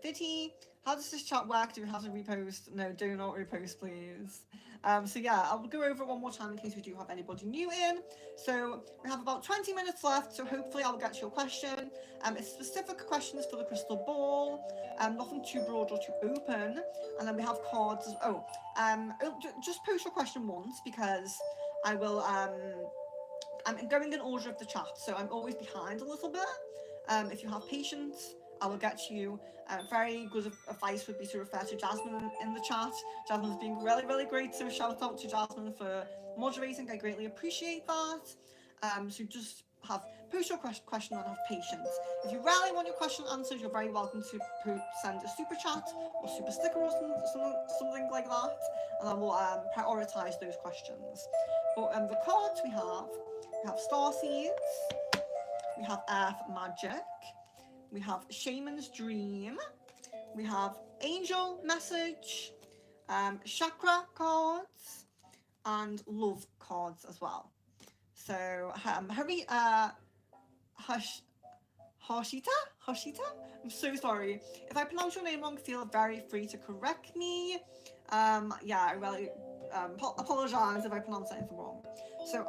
Did he? How does this chat work? Do we have to repost? No, do not repost, please. So yeah, I'll go over it one more time in case we do have anybody new in. So we have about 20 minutes left, so hopefully I'll get to your question. It's specific questions for the crystal ball, nothing too broad or too open. And then we have cards. Just post your question once because I will. I'm going in order of the chat, so I'm always behind a little bit. If you have patience, I will get to you. Very good advice would be to refer to Jasmine in the chat. Jasmine's been really, really great, so shout out to Jasmine for moderating. I greatly appreciate that. So just post your question and have patience. If you really want your question answered, you're very welcome to send a super chat or super sticker or something like that, and I will prioritize those questions. But the cards we have Star Seeds, we have Earth Magic, we have Shaman's Dream, we have Angel Message, Chakra cards, and Love cards as well. So, Hoshita? I'm so sorry. If I pronounce your name wrong, feel very free to correct me. Yeah, I really apologize if I pronounce anything wrong. So,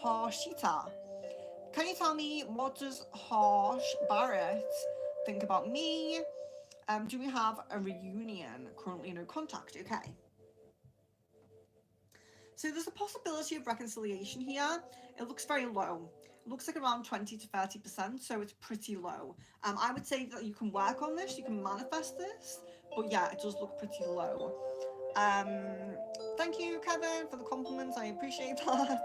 Hoshita, can you tell me what does Harsh Barrett think about me? Do we have a reunion? Currently no contact. Okay. So there's a possibility of reconciliation here. It looks very low. It looks like around 20 to 30%, so it's pretty low. I would say that you can work on this, you can manifest this, but yeah, it does look pretty low. Thank you, Kevin, for the compliments. I appreciate that.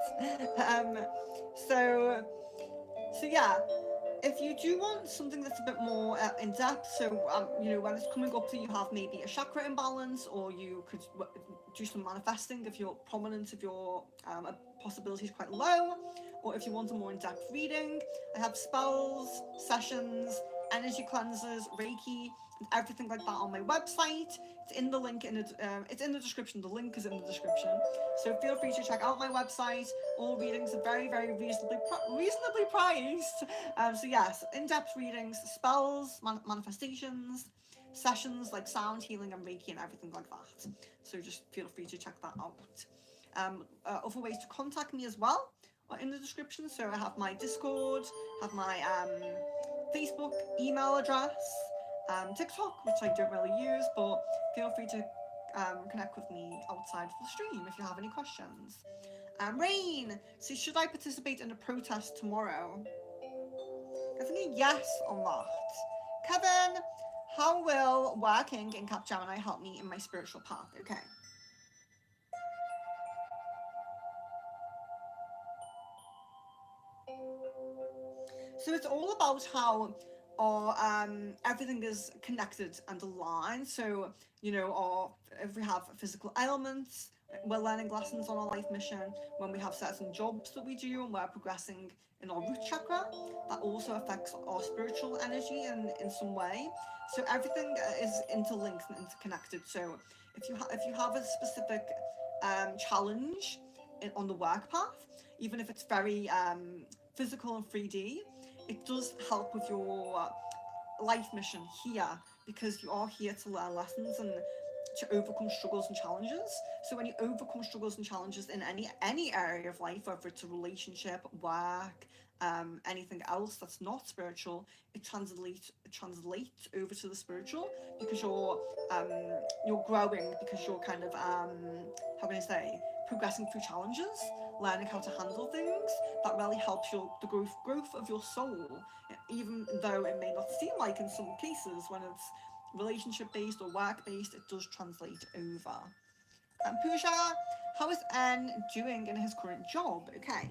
So yeah, if you do want something that's a bit more in depth, so when it's coming up that you have maybe a chakra imbalance, or you could do some manifesting if your prominence of your possibility is quite low, or if you want a more in-depth reading, I have spells, sessions, energy cleansers, Reiki, and everything like that on my website. It's in the link it's in the description. The link is in the description. So feel free to check out my website. All readings are very, very reasonably priced. So yes, in-depth readings, spells, manifestations, sessions like sound healing and Reiki and everything like that. So just feel free to check that out. Other ways to contact me as well are in the description. So I have my Discord, have my Facebook, email address, TikTok, which I don't really use, but feel free to connect with me outside of the stream if you have any questions. Rain, so should I participate in a protest tomorrow? I think a yes on that. Kevin, how will working in Capgemini help me in my spiritual path? Okay. So it's all about how our everything is connected and aligned. So if we have physical ailments, we're learning lessons on our life mission. When we have certain jobs that we do and we're progressing in our root chakra, that also affects our spiritual energy in some way. So everything is interlinked and interconnected. So if you have a specific challenge on the work path, even if it's very physical and 3D, it does help with your life mission here, because you are here to learn lessons and to overcome struggles and challenges. So when you overcome struggles and challenges in any area of life, whether it's a relationship, work, anything else that's not spiritual, it translates over to the spiritual, because you're growing, because you're kind of how can I say, progressing through challenges, learning how to handle things. That really helps the growth of your soul, even though it may not seem like in some cases when it's relationship based or work based, it does translate over. Pooja, how is N doing in his current job? Okay.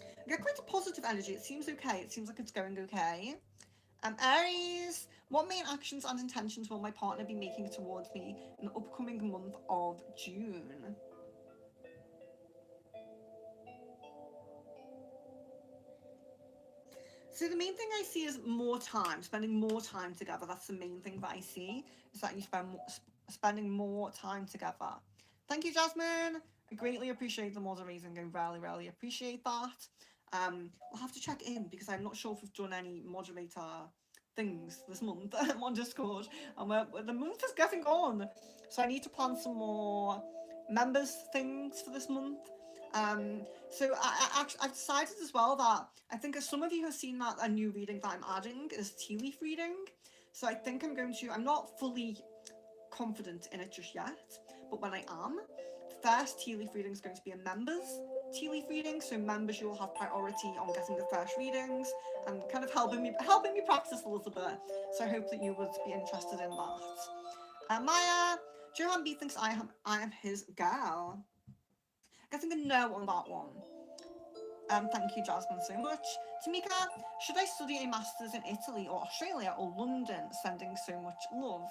I get quite a positive energy. It seems okay. It seems like it's going okay. Aries, what main actions and intentions will my partner be making towards me in the upcoming month of June? So the main thing I see is more time, spending more time together. That's the main thing that I see, is that you spending more time together. Thank you, Jasmine. I greatly appreciate the moderating. I really, really appreciate that. We'll have to check in because I'm not sure if we've done any moderator things this month on Discord, and the month is getting on, so I need to plan some more members things for this month. So I've decided as well that I think as some of you have seen that a new reading that I'm adding is tea leaf reading. So I think I'm not fully confident in it just yet, but when I am, the first tea leaf reading is going to be a members tea leaf reading. So members, you will have priority on getting the first readings and kind of helping me practice a little bit. So I hope that you would be interested in that. Maya, Johan B thinks I am his girl. Getting a no on that one. Thank you, Jasmine, so much. Tamika, should I study a master's in Italy or Australia or London? Sending so much love.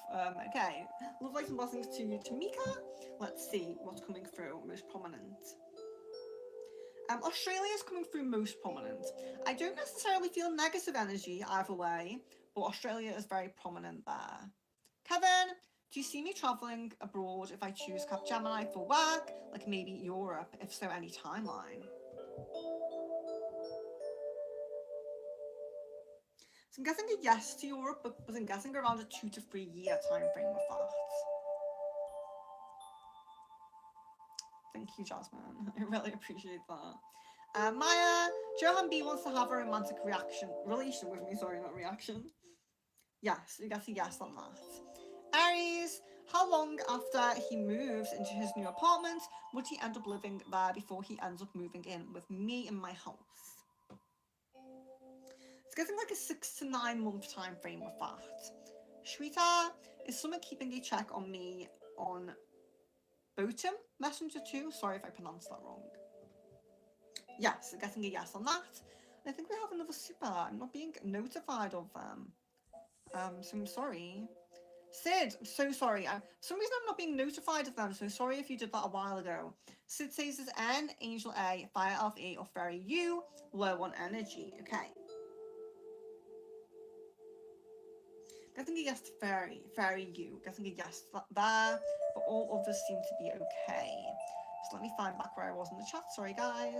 Okay, love, light and blessings to you, Tamika. Let's see what's coming through most prominent. Australia is coming through most prominent. I don't necessarily feel negative energy either way, but Australia is very prominent there. Kevin, do you see me travelling abroad if I choose Capgemini for work, like maybe Europe? If so, any timeline? So I'm guessing a yes to Europe, but I'm guessing around a 2 to 3 year time frame with that. Thank you, Jasmine. I really appreciate that. Maya, Johan B wants to have a romantic relation with me. Sorry, not reaction. Yes, we get a yes on that. Aries, how long after he moves into his new apartment would he end up living there before he ends up moving in with me in my house? It's getting like a 6 to 9 month time frame with that. Shweta, is someone keeping a check on me on Botum Messenger 2? Sorry if I pronounced that wrong. Yes, getting a yes on that. I think we have another super. I'm not being notified of them. So I'm sorry. Sid, I'm so sorry. For some reason I'm not being notified of them, so sorry if you did that a while ago. Sid says it's N, Angel A, Fire Elf E, or Fairy U, low on energy. Okay. Getting a yes to Fairy U. Getting a yes there, but all others seem to be okay. So let me find back where I was in the chat. Sorry, guys.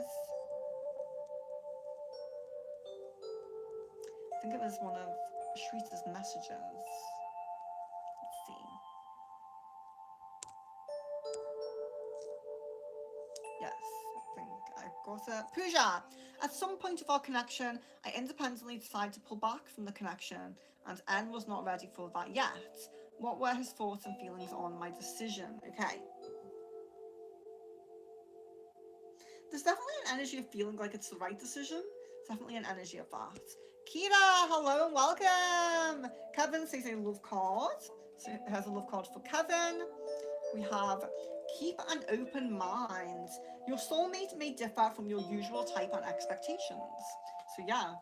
I think it was one of Shweta's messages. Let's see. Yes, I think I've got it. Pooja, at some point of our connection, I independently decided to pull back from the connection, and N was not ready for that yet. What were his thoughts and feelings on my decision? Okay. There's definitely an energy of feeling like it's the right decision. Definitely an energy of that. Kira, hello and welcome. Kevin says a love card. So it has a love card for Kevin. We have keep an open mind. Your soulmate may differ from your usual type and expectations. So yeah,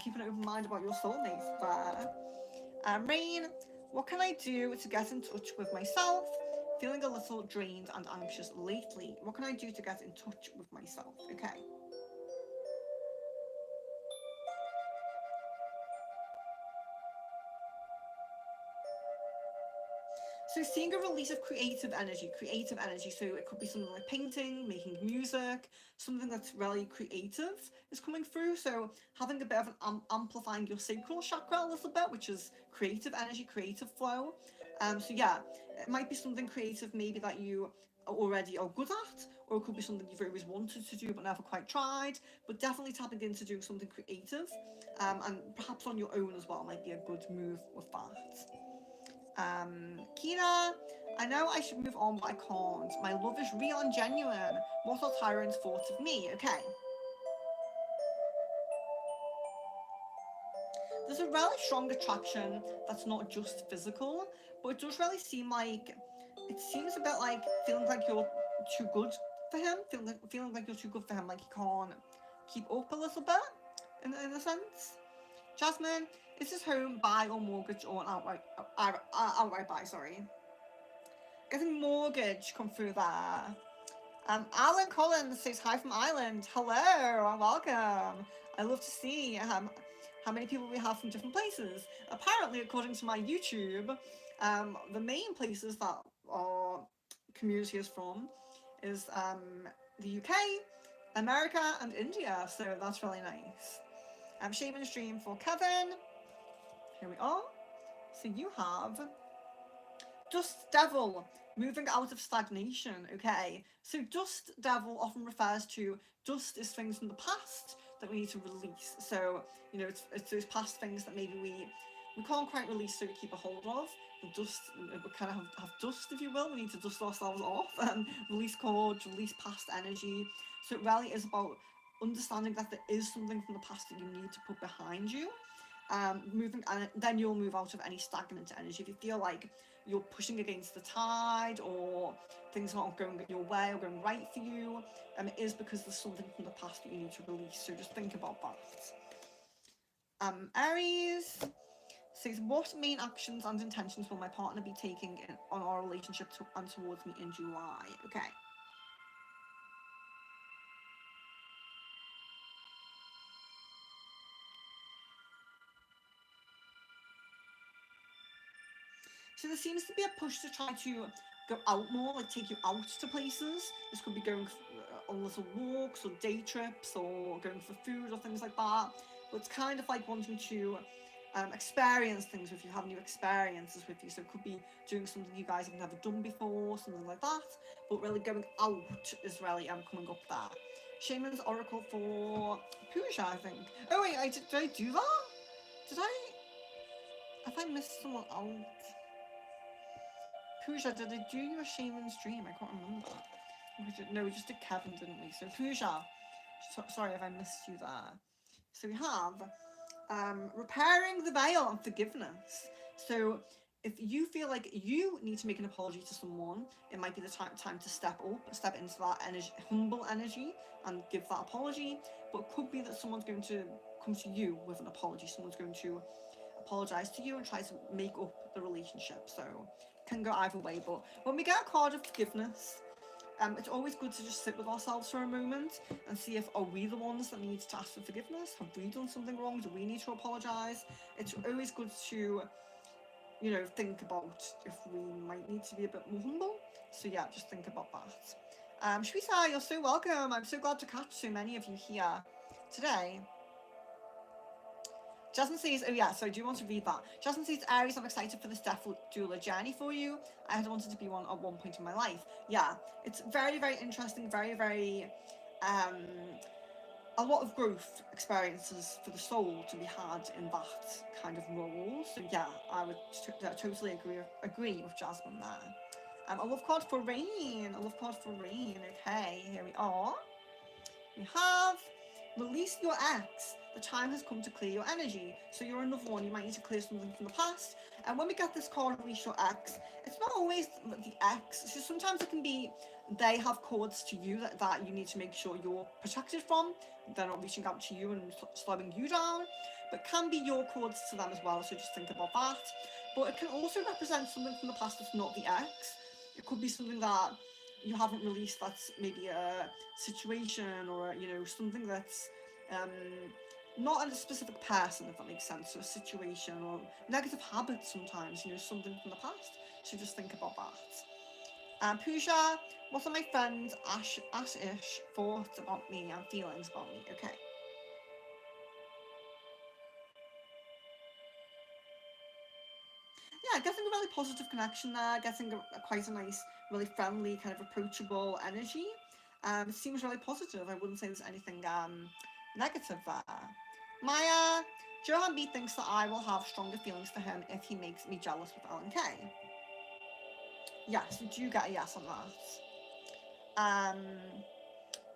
keep an open mind about your soulmate there. Rain, what can I do to get in touch with myself? Feeling a little drained and anxious lately. What can I do to get in touch with myself? Okay. So seeing a release of creative energy. So it could be something like painting, making music, something that's really creative is coming through. So having a bit of an amplifying your sacral chakra a little bit, which is creative energy, creative flow. So yeah, it might be something creative maybe that you already are good at, or it could be something you've always wanted to do but never quite tried. But definitely tapping into doing something creative, and perhaps on your own as well might be a good move with that. Kina, I know I should move on, but I can't. My love is real and genuine. What are Tyrant's thoughts of me? Okay. There's a really strong attraction that's not just physical, but it does really seem like, it seems a bit like feeling like you're too good for him, feeling like you're too good for him, like he can't keep up a little bit, in a sense. Jasmine, is this home buy or mortgage or an outright buy, sorry. Getting mortgage come through there. Alan Collins says hi from Ireland. Hello and welcome. I love to see How many people we have from different places? Apparently, according to my YouTube, the main places that our community is from is the UK, America, and India. So that's really nice. Shaman's Dream for Kevin. Here we are. So you have Dust Devil, moving out of stagnation. Okay, so Dust Devil often refers to dust is things from the past that we need to release. So it's those past things that maybe we can't quite release, so we keep a hold of. The dust, we kind of have dust, if you will. We need to dust ourselves off and release cords, release past energy. So it really is about understanding that there is something from the past that you need to put behind you. Moving, and then you'll move out of any stagnant energy. If you feel like you're pushing against the tide, or things aren't going your way or going right for you, it is because there's something from the past that you need to release. So just think about that. Aries says, what main actions and intentions will my partner be taking on our relationship and towards me in July? Okay. So there seems to be a push to try to go out more, like take you out to places. This could be going on little walks or day trips or going for food or things like that. But it's kind of like wanting to experience things with you, have new experiences with you. So it could be doing something you guys have never done before, something like that. But really going out is really coming up there. Shaman's Oracle for Pooja, I think. Oh wait, did I do that? Did I? Have I missed someone out? Pooja, did I do your Shaman's Dream? I can't remember. No, we just did Kevin, didn't we? So Pooja, sorry if I missed you there. So we have repairing the veil and forgiveness. So if you feel like you need to make an apology to someone, it might be the time to step into that energy, humble energy, and give that apology. But it could be that someone's going to come to you with an apology. Someone's going to apologise to you and try to make up the relationship. So it can go either way. But when we get a card of forgiveness, it's always good to just sit with ourselves for a moment and see if are we the ones that need to ask for forgiveness? Have we done something wrong? Do we need to apologise? It's always good to, think about if we might need to be a bit more humble. So yeah, just think about that. Shweta, you're so welcome. I'm so glad to catch so many of you here today. Jasmine says, oh yeah, so I do want to read that. Jasmine says, Aries, I'm excited for this Death Doula journey for you. I had wanted to be one at one point in my life. Yeah, it's very, very interesting, very, very, a lot of growth experiences for the soul to be had in that kind of role. So yeah, I would totally agree with Jasmine there. A love card for rain. A love card for rain. Okay, here we are. We have release your ex. The time has come to clear your energy. So you're another one. You might need to clear something from the past. And when we get this card, release your ex, it's not always the ex. So sometimes it can be they have cords to you that you need to make sure you're protected from. They're not reaching out to you and slowing you down. But it can be your cords to them as well. So just think about that. But it can also represent something from the past that's not the ex. It could be something that you haven't released, that's maybe a situation or something that's not a specific person, if that makes sense, or a situation or negative habits sometimes, something from the past. So just think about that. Pooja, what are my friends Ash-ish thoughts about me and feelings about me? Okay. Yeah, getting a really positive connection there, getting quite a nice, really friendly, kind of approachable energy. It seems really positive. I wouldn't say there's anything negative there. Maya, Johan B thinks that I will have stronger feelings for him if he makes me jealous with LNK. Yes, we do get a yes on that.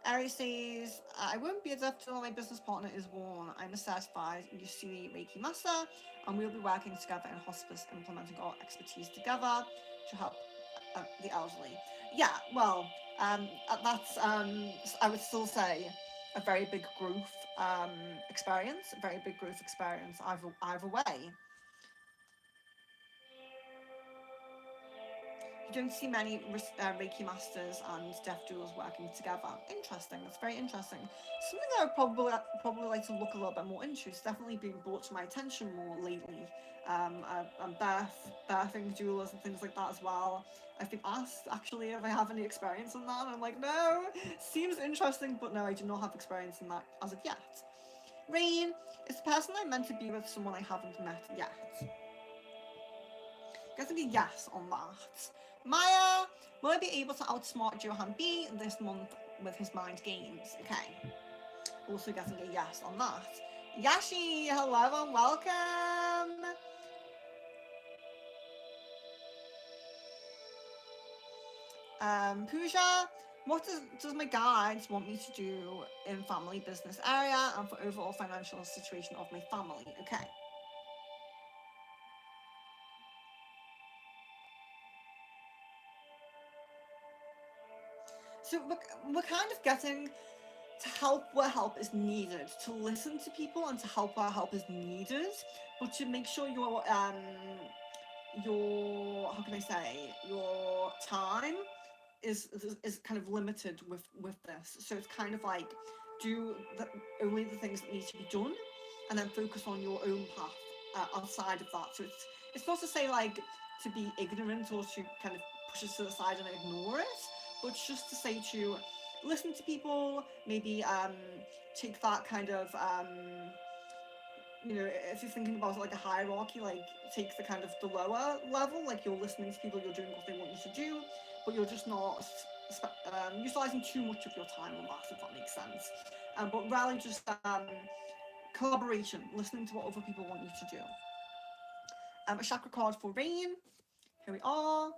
Aries says, I won't be adept until my business partner is born. I'm a certified Usui Reiki master, and we'll be working together in hospice, implementing our expertise together to help the elderly. Yeah, well, that's, I would still say, a very big growth experience, a very big growth experience either way. You don't see many Reiki masters and deaf doulas working together. Interesting. That's very interesting. Something that I would probably like to look a little bit more into. It's definitely been brought to my attention more lately. Birthing doulas and things like that as well. I've been asked actually if I have any experience in that, and I'm like, no. Seems interesting, but no, I do not have experience in that as of yet. Rain, is the person I'm meant to be with someone I haven't met yet? Getting a yes on that. Maya, will I be able to outsmart Johan B this month with his mind games? Okay. Also getting a yes on that. Yashi, hello and welcome. Pooja, what does my guides want me to do in family business area and for overall financial situation of my family? Okay. So we're kind of getting to help where help is needed, to listen to people and to help where help is needed, but to make sure your how can I say, your time is kind of limited with this. So it's kind of like do only the things that need to be done, and then focus on your own path outside of that. So it's not to say like to be ignorant or to kind of push it to the side and ignore it, but it's just to say to listen to people, maybe take that kind of if you're thinking about it like a hierarchy, like take the kind of the lower level, like you're listening to people, you're doing what they want you to do, but you're just not utilizing too much of your time on that, if that makes sense. But really just collaboration, listening to what other people want you to do. A chakra card for Rain. Here we are.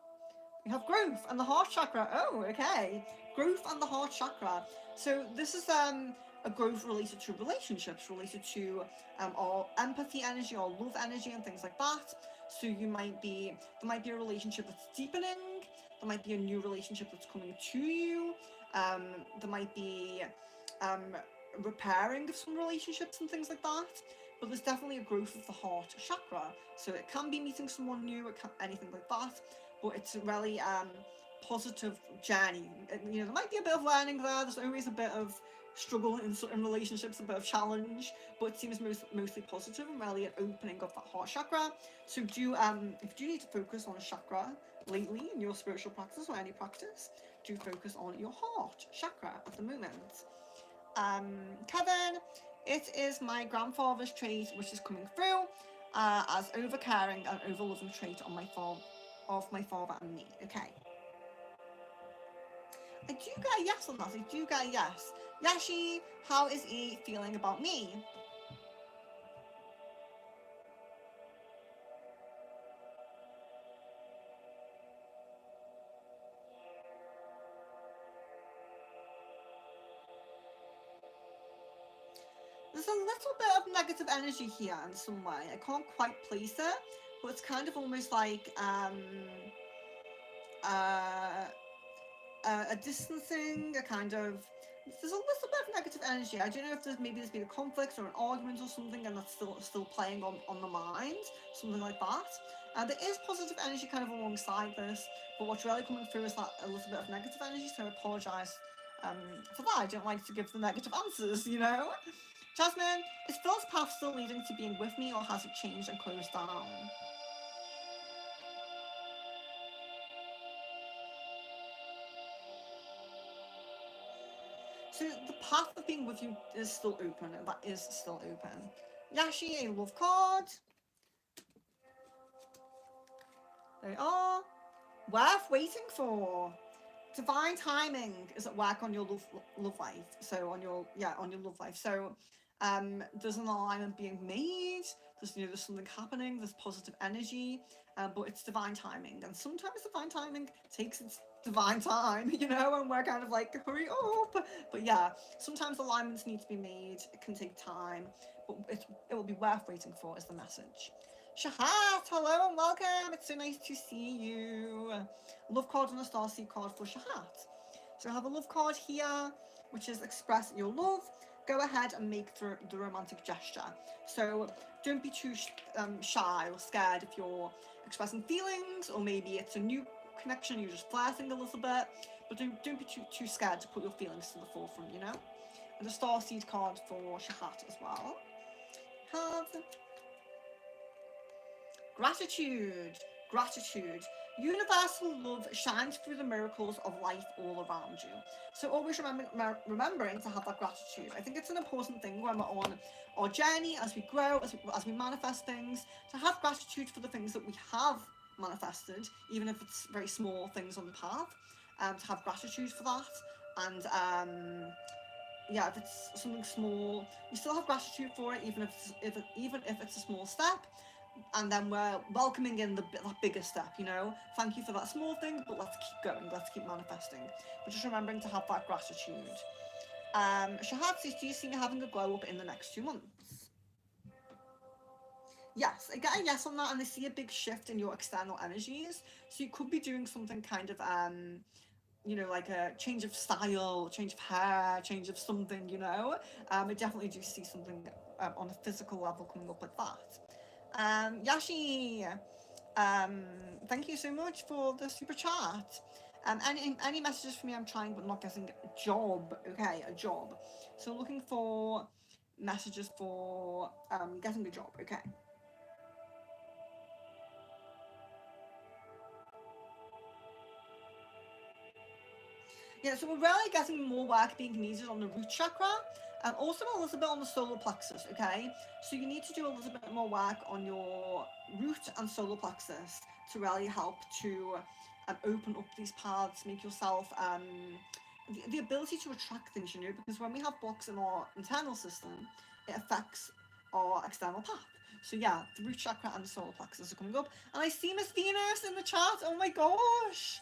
We have growth and the heart chakra. Oh, okay. Growth and the heart chakra. So this is a growth related to relationships, related to our empathy energy, our love energy, and things like that. So there might be a relationship that's deepening. There might be a new relationship that's coming to you. There might be repairing of some relationships and things like that. But there's definitely a growth of the heart chakra. So it can be meeting someone new, anything like that. But it's a really positive journey. There might be a bit of learning there. There's always a bit of struggle in certain relationships, a bit of challenge, but it seems mostly positive and really an opening of that heart chakra. So if you need to focus on a chakra lately in your spiritual practice or any practice, do focus on your heart chakra at the moment. Kevin, it is my grandfather's trait which is coming through as overcaring and overloving trait on my father and me. Okay. I do get a yes on that. I do get a yes. Yashi, how is he feeling about me? There's a little bit of negative energy here in some way. I can't quite place it, but it's kind of almost like a distancing, a kind of. There's a little bit of negative energy. I don't know if there's been a conflict or an argument or something, and that's still playing on the mind, something like that. There is positive energy kind of alongside this, but what's really coming through is that a little bit of negative energy. So I apologise for that. I don't like to give the negative answers, Jasmine, is Phil's path still leading to being with me, or has it changed and closed down? So the path of being with you is still open, and that is still open. Yashi, a love card. There we are. Worth waiting for. Divine timing is at work on your love life. So on your love life. So there's an alignment being made. There's something happening. There's positive energy, but it's divine timing. And sometimes divine timing takes its divine time, and we're kind of like, hurry up. But yeah, sometimes alignments need to be made. It can take time, but it will be worth waiting for, is the message. Shahat, hello and welcome. It's so nice to see you. Love card and a starseed card for Shahat. So I have a love card here, which is express your love. Go ahead and make the romantic gesture. So don't be too shy or scared if you're expressing feelings, or maybe it's a new connection, you're just flirting a little bit, but don't be too scared to put your feelings to the forefront, you know? And the Starseed card for Shahat as well. Have gratitude. Gratitude. Universal love shines through the miracles of life all around you. So always remembering to have that gratitude. I think it's an important thing when we're on our journey, as we grow, as we manifest things, to have gratitude for the things that we have manifested, even if it's very small things on the path. To have gratitude for that, and yeah, if it's something small, you still have gratitude for it, even if it's a small step. And then we're welcoming in that bigger step, you know. Thank you for that small thing, but let's keep going, let's keep manifesting. But just remembering to have that gratitude. Shahad says, do you see me having a glow up in the next 2 months? Yes, I get a yes on that, and I see a big shift in your external energies. So you could be doing something kind of you know, like a change of style, change of hair, change of something, you know. I definitely do see something on a physical level coming up like that. Yashi, thank you so much for the super chat. Any messages for me? I'm trying but not getting a job. Okay, a job. So looking for messages for getting a job. Okay. Yeah, so we're really getting more work being needed on the root chakra and also a little bit on the solar plexus, okay? So you need to do a little bit more work on your root and solar plexus to really help to open up these paths, make yourself the ability to attract things, you know, because when we have blocks in our internal system, it affects our external path. So yeah, the root chakra and the solar plexus are coming up. And I see Miss Venus in the chat. Oh my gosh.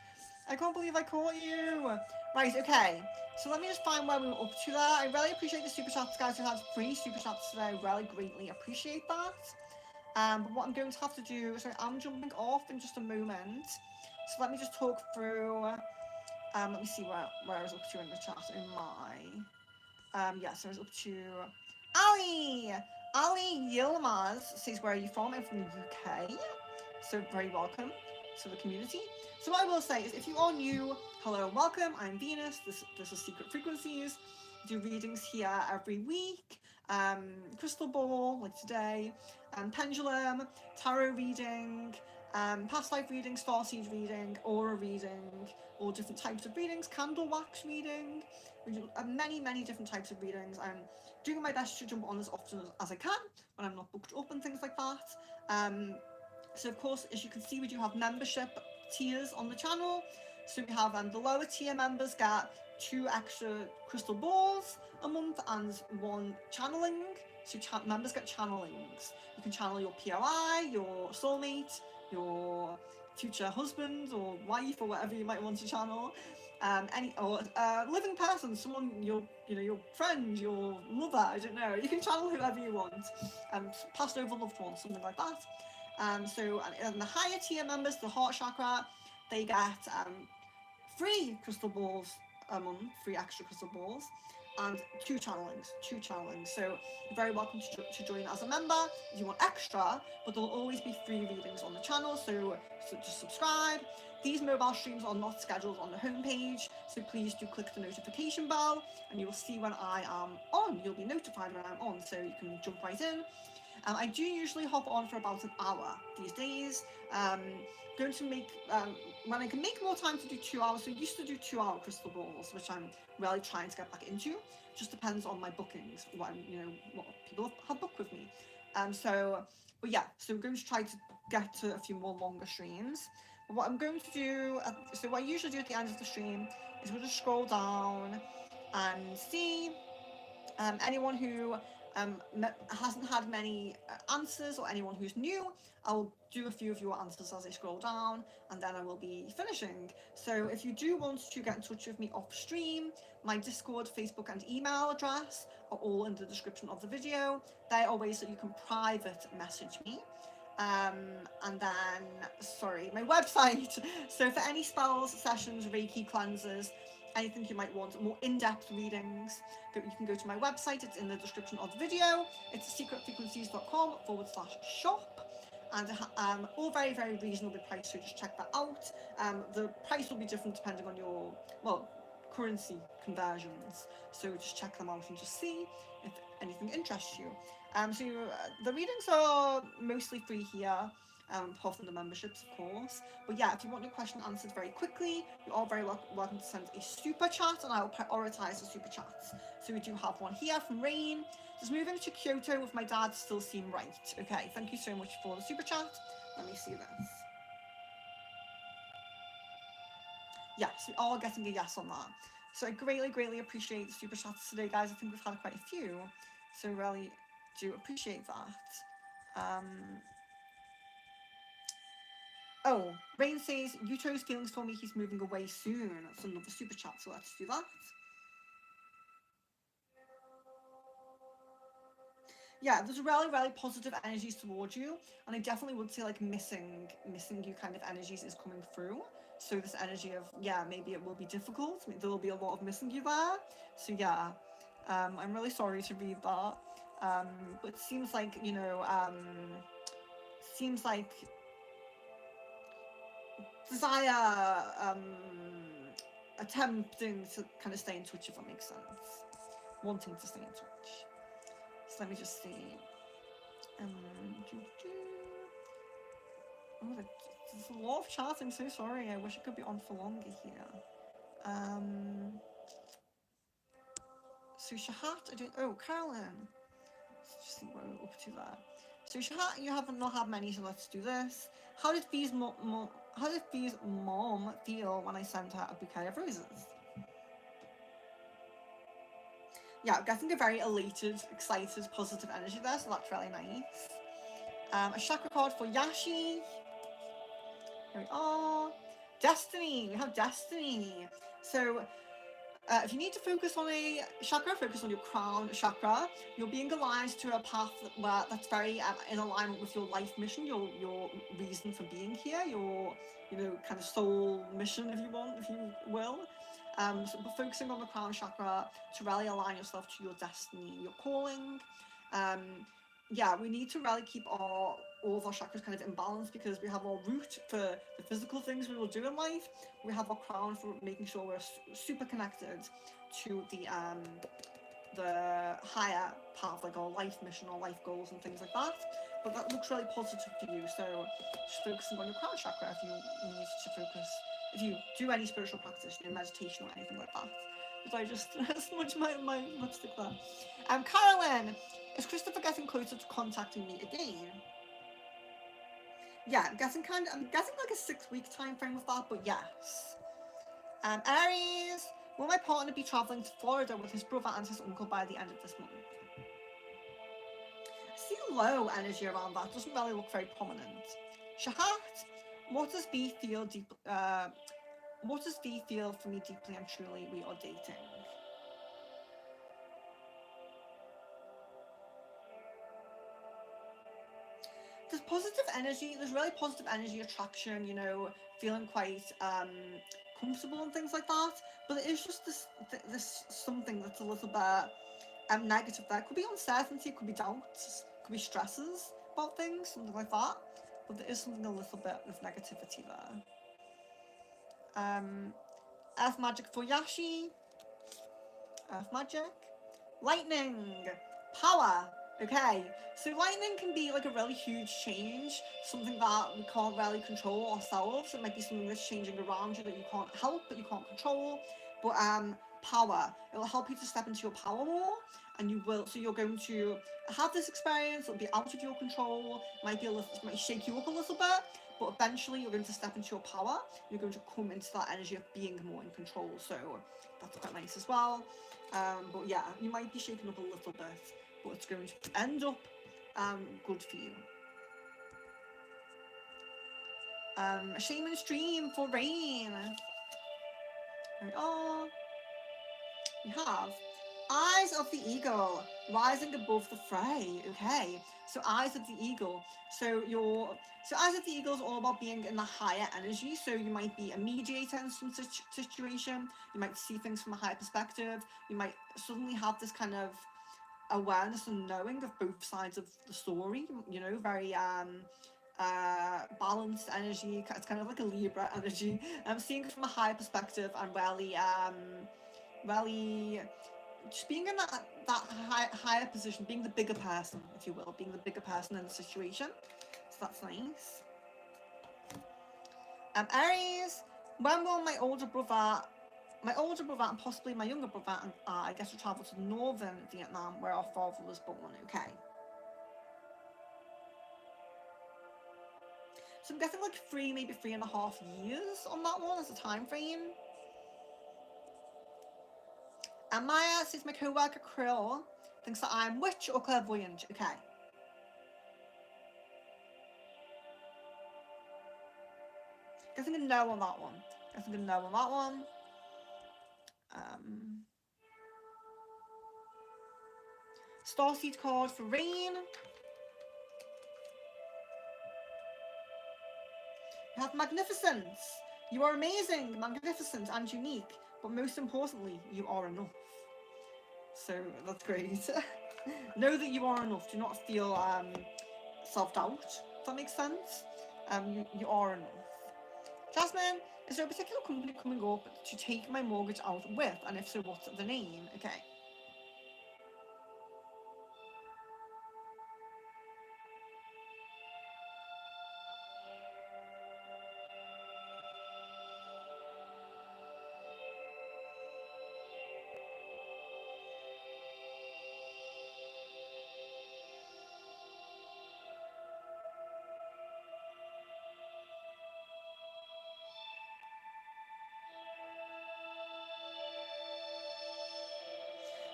I can't believe I caught you. Right, okay. So let me just find where we were up to there. I really appreciate the super chats, guys, who had 3 super chats today. I really greatly appreciate that. But what I'm going to have to do, so I'm jumping off in just a moment. So let me just talk through, let me see where I was up to in the chat in my, yes, I was up to Ali! Ali Yilmaz says, where are you from? I'm from the UK. So very welcome to the community. So what I will say is, if you are new, hello and welcome. I'm Venus. This is Secret Frequencies. I do readings here every week. Crystal ball, like today. Pendulum, tarot reading, past life reading, starseed reading, aura reading, all different types of readings, candle wax reading. We do many different types of readings. I'm doing my best to jump on as often as I can when I'm not booked up and things like that. So of course, as you can see, we do have membership tiers on the channel. So we have the lower tier members get 2 extra crystal balls a month and 1 channeling. So members get channelings. You can channel your POI, your soulmate, your future husband or wife or whatever you might want to channel. Or living person, someone your friend, your mother, I don't know. You can channel whoever you want. Passed over loved ones, something like that. So and the higher tier members, the heart chakra, they get 3 crystal balls a month, 3 extra crystal balls, and 2 channelings. So you're very welcome to join as a member if you want extra, but there'll always be free readings on the channel, so just subscribe. These mobile streams are not scheduled on the homepage, so please do click the notification bell and you will see when I am on. You'll be notified when I'm on, so you can jump right in. I do usually hop on for about an hour these days. Going to make, when I can make more time to do 2 hours, so I used to do 2-hour crystal balls, which I'm really trying to get back into. Just depends on my bookings, what people have booked with me. But yeah, so we're going to try to get to a few more longer streams. But what I'm going to do, so what I usually do at the end of the stream is we'll just scroll down and see anyone who hasn't had many answers or anyone who's new. I'll do a few of your answers as I scroll down and then I will be finishing. So if you do want to get in touch with me off stream, my Discord, Facebook and email address are all in the description of the video. There are ways that you can private message me. And then, sorry, my website. So for any spells, sessions, Reiki cleanses, anything you might want, more in-depth readings, you can go to my website. It's in the description of the video. It's secretfrequencies.com/shop. and all very, very reasonably priced, so just check that out. The price will be different depending on your, well, currency conversions, so just check them out and just see if anything interests you. The readings are mostly free here, apart from the memberships, of course. But yeah, if you want your question answered very quickly, you're all very welcome to send a super chat, and I'll prioritize the super chats. So we do have one here from Rain. Does moving to Kyoto with my dad still seem right? Okay, thank you so much for the super chat. Let me see this. Yes, we are getting a yes on that. So I greatly, greatly appreciate the super chats today, guys. I think we've had quite a few, so really do appreciate that. Oh, Rain says, Yuto's feelings told me he's moving away soon. That's another super chat, so let's do that. Yeah, there's really, really positive energies towards you, and I definitely would say like missing you kind of energies is coming through. So this energy of, yeah, maybe it will be difficult. There will be a lot of missing you there. So yeah, I'm really sorry to read that. But it seems like, seems like desire, attempting to kind of stay in touch, if that makes sense. Wanting to stay in touch. So let me just see. Oh, there's a lot of chats. I'm so sorry. I wish I could be on for longer here. So Shahat, I don't. Oh, Carolyn. Let's just see what we're up to there. So Shahat, you haven't not had many, so let's do this. How did Fee's mom feel when I sent her a bouquet of roses? Yeah, I'm getting a very elated, excited, positive energy there, so that's really nice. A chakra card for Yashi. Here we are. Destiny. We have Destiny. So if you need to focus on a chakra, focus on your crown chakra. You're being aligned to a path that's very in alignment with your life mission, your reason for being here, your kind of soul mission, if you will. So focusing on the crown chakra to really align yourself to your destiny, your calling. Yeah, we need to really keep all of our chakras kind of in balance, because we have our root for the physical things we will do in life. We have our crown for making sure we're super connected to the higher part of like our life mission, our life goals and things like that. But that looks really positive for you, so just focusing on your crown chakra if you need to focus, if you do any spiritual practice, meditation or anything like that. Because I just smudged my lipstick there. Carolyn, is Christopher getting closer to contacting me again? Yeah, I'm guessing like a 6-week time frame with that, but yes. Aries, will my partner be traveling to Florida with his brother and his uncle by the end of this month? I see low energy around that. Doesn't really look very prominent. Shahat, what does V feel deep? What does V feel for me deeply and truly? We are dating. There's positive energy. There's really positive energy, attraction. Feeling quite comfortable and things like that. But it is just this something that's a little bit negative. There could be uncertainty, could be doubts, could be stresses about things, something like that. But there is something a little bit of negativity there. Earth magic for Yashi. Earth magic. Lightning. Power. Okay, so lightning can be like a really huge change, something that we can't really control ourselves. It might be something that's changing around you that you can't help, but you can't control. But power, it will help you to step into your power more, and you will. So you're going to have this experience. It'll be out of your control. It might shake you up a little bit, but eventually you're going to step into your power. You're going to come into that energy of being more in control. So that's quite nice as well. But yeah, you might be shaken up a little bit, but it's going to end up good for you. Shaman's Dream for Rain. There we are. We have Eyes of the Eagle, rising above the fray. Okay, so Eyes of the Eagle. So Eyes of the Eagle is all about being in the higher energy. So you might be a mediator in some situation. You might see things from a higher perspective. You might suddenly have this kind of awareness and knowing of both sides of the story. Very balanced energy. It's kind of like a Libra energy. Seeing it from a higher perspective and really just being in that higher position, being the bigger person, if you will, being the bigger person in the situation. So that's nice. Aries, when will my older brother and possibly my younger brother and I get to travel to northern Vietnam where our father was born? Okay. So I'm guessing like maybe 3.5 years on that one as a time frame. And Maya says my co-worker Krill thinks that I'm witch or clairvoyant. Okay. Guessing a no on that one. Guessing a no on that one. Starseed card for rain. You have magnificence. You are amazing, magnificent, and unique. But most importantly, you are enough. So that's great. Know that you are enough. Do not feel self-doubt. If that makes sense. You are enough. Jasmine, is there a particular company coming up to take my mortgage out with? And if so, what's the name? Okay.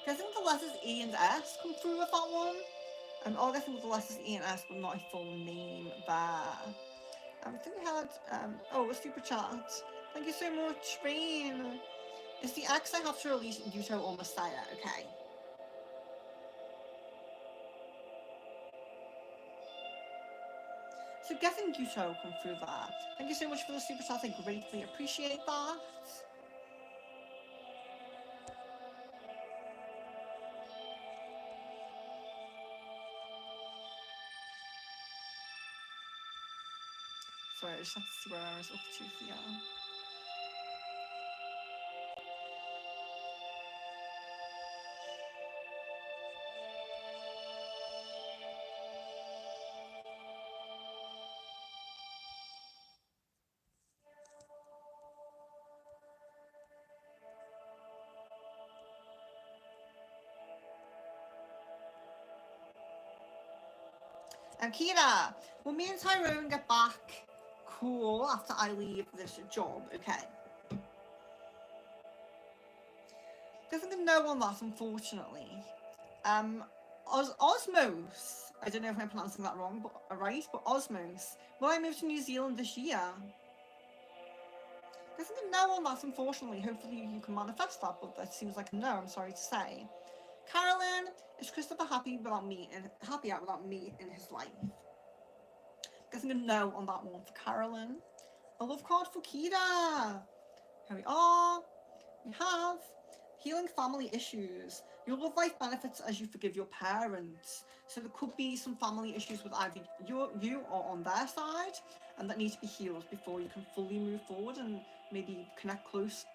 I think the letters E and S come through with that one. I think the letters E and S, but not a full name there. I think we had, a super chat. Thank you so much, Rain. Is the X I have to release Yuto or Messiah? Okay. So guessing Yuto come through there. Thank you so much for the super chat. I greatly appreciate that. Sorry, I just have to see where I was up to here. Kira, will me and Tyrone get back cool after I leave this job? Okay. Doesn't know on that, unfortunately. Osmos. I don't know if I'm pronouncing that wrong, but right. But Osmos. Will I move to New Zealand this year? Doesn't know on that, unfortunately. Hopefully you can manifest that, but that seems like a no. I'm sorry to say. Carolyn, is Christopher happy without me in his life? Guessing a no on that one for Carolyn. A love card for Kira. Here we are. We have healing family issues. Your love life benefits as you forgive your parents. So there could be some family issues with either you or on their side, and that need to be healed before you can fully move forward and maybe connect closer.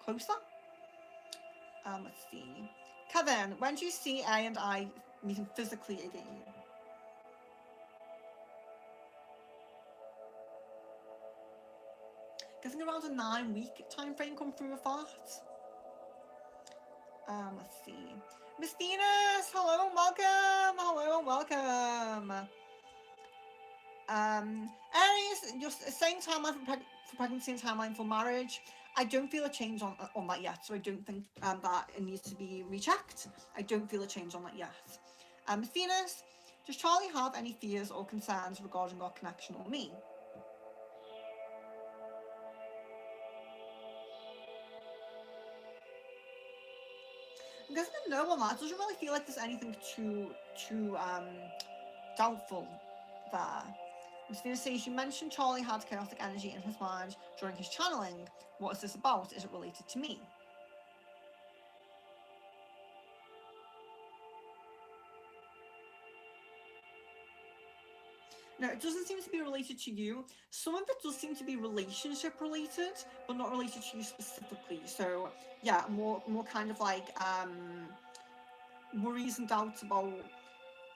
Let's see. Kevin, when do you see A and I meeting physically again? Guessing around a 9-week time frame come through with that. Let's see. Miss Venus, hello and welcome. Hello and welcome. Aries, just same timeline for pregnancy and timeline for marriage. I don't feel a change on that yet, so I don't think that it needs to be rechecked. I don't feel a change on that yet. Miss Venus, does Charlie have any fears or concerns regarding our connection or me? I'm guessing a no on that. It doesn't really feel like there's anything too doubtful there. Miss Venus says, you mentioned Charlie had chaotic energy in his mind during his channeling. What is this about? Is it related to me? No, it doesn't seem to be related to you. Some of it does seem to be relationship related, but not related to you specifically. So yeah, more kind of like worries and doubts about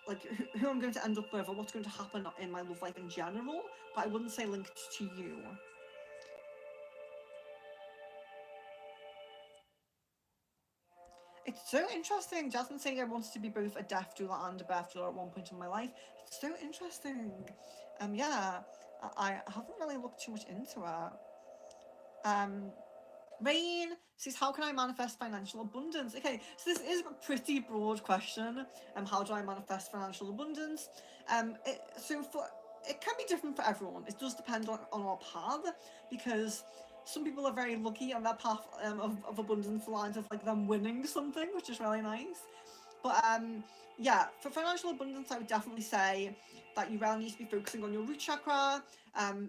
like who I'm going to end up with or what's going to happen in my love life in general. But I wouldn't say linked to you. It's so interesting. Jasmine saying I wanted to be both a deaf doula and a birth doula at one point in my life. It's so interesting. Yeah, I haven't really looked too much into it. Um, Rain says, how can I manifest financial abundance? Okay, so this is a pretty broad question. How do I manifest financial abundance? So for it can be different for everyone. It does depend on our path because some people are very lucky on their path of abundance lines of like them winning something, which is really nice. But yeah, for financial abundance, I would definitely say that you really need to be focusing on your root chakra,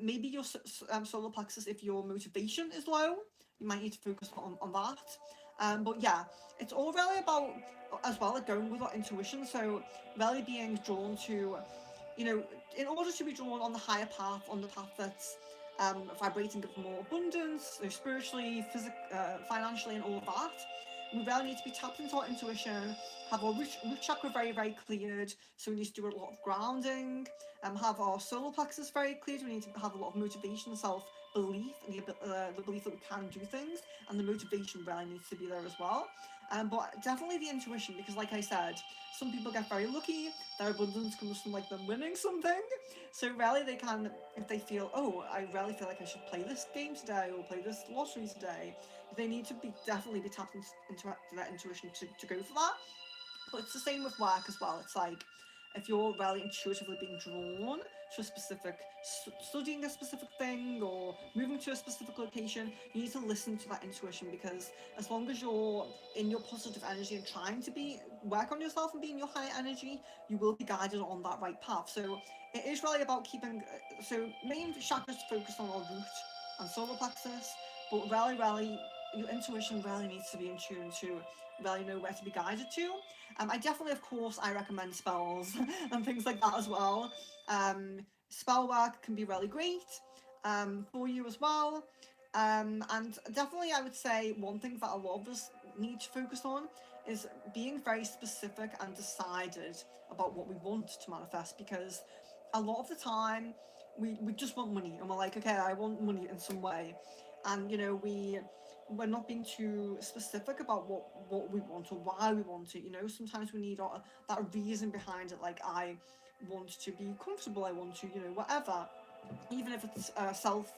maybe your solar plexus if your motivation is low. You might need to focus on that. But yeah, it's all really about as well like going with our intuition. So really being drawn to, you know, in order to be drawn on the higher path, on the path that's vibrating with more abundance, so spiritually, financially, and all of that. We really need to be tapped into our intuition, have our root chakra very, very cleared. So we need to do a lot of grounding, have our solar plexus very cleared. We need to have a lot of motivation, self belief, and the belief that we can do things, and the motivation really needs to be there as well. But definitely the intuition, because like I said, some people get very lucky. Their abundance comes from like them winning something. So really, they can, if they feel, oh, I really feel like I should play this game today or play this lottery today, they need to be definitely be tapped into that intuition to go for that. But it's the same with work as well. It's like if you're really intuitively being drawn to a specific studying a specific thing or moving to a specific location, you need to listen to that intuition because as long as you're in your positive energy and trying to be work on yourself and be in your high energy, you will be guided on that right path. So it is really about keeping so main chakras focus on our root and solar plexus, but really your intuition really needs to be in tune to really know where to be guided to. I definitely, of course, I recommend spells and things like that as well. Spell work can be really great for you as well. And definitely, I would say one thing that a lot of us need to focus on is being very specific and decided about what we want to manifest because a lot of the time we just want money and we're like, okay, I want money in some way. And we're not being too specific about what we want or why we want it. Sometimes we need that reason behind it. Like I want to be comfortable. I want to, whatever. Even if it's a self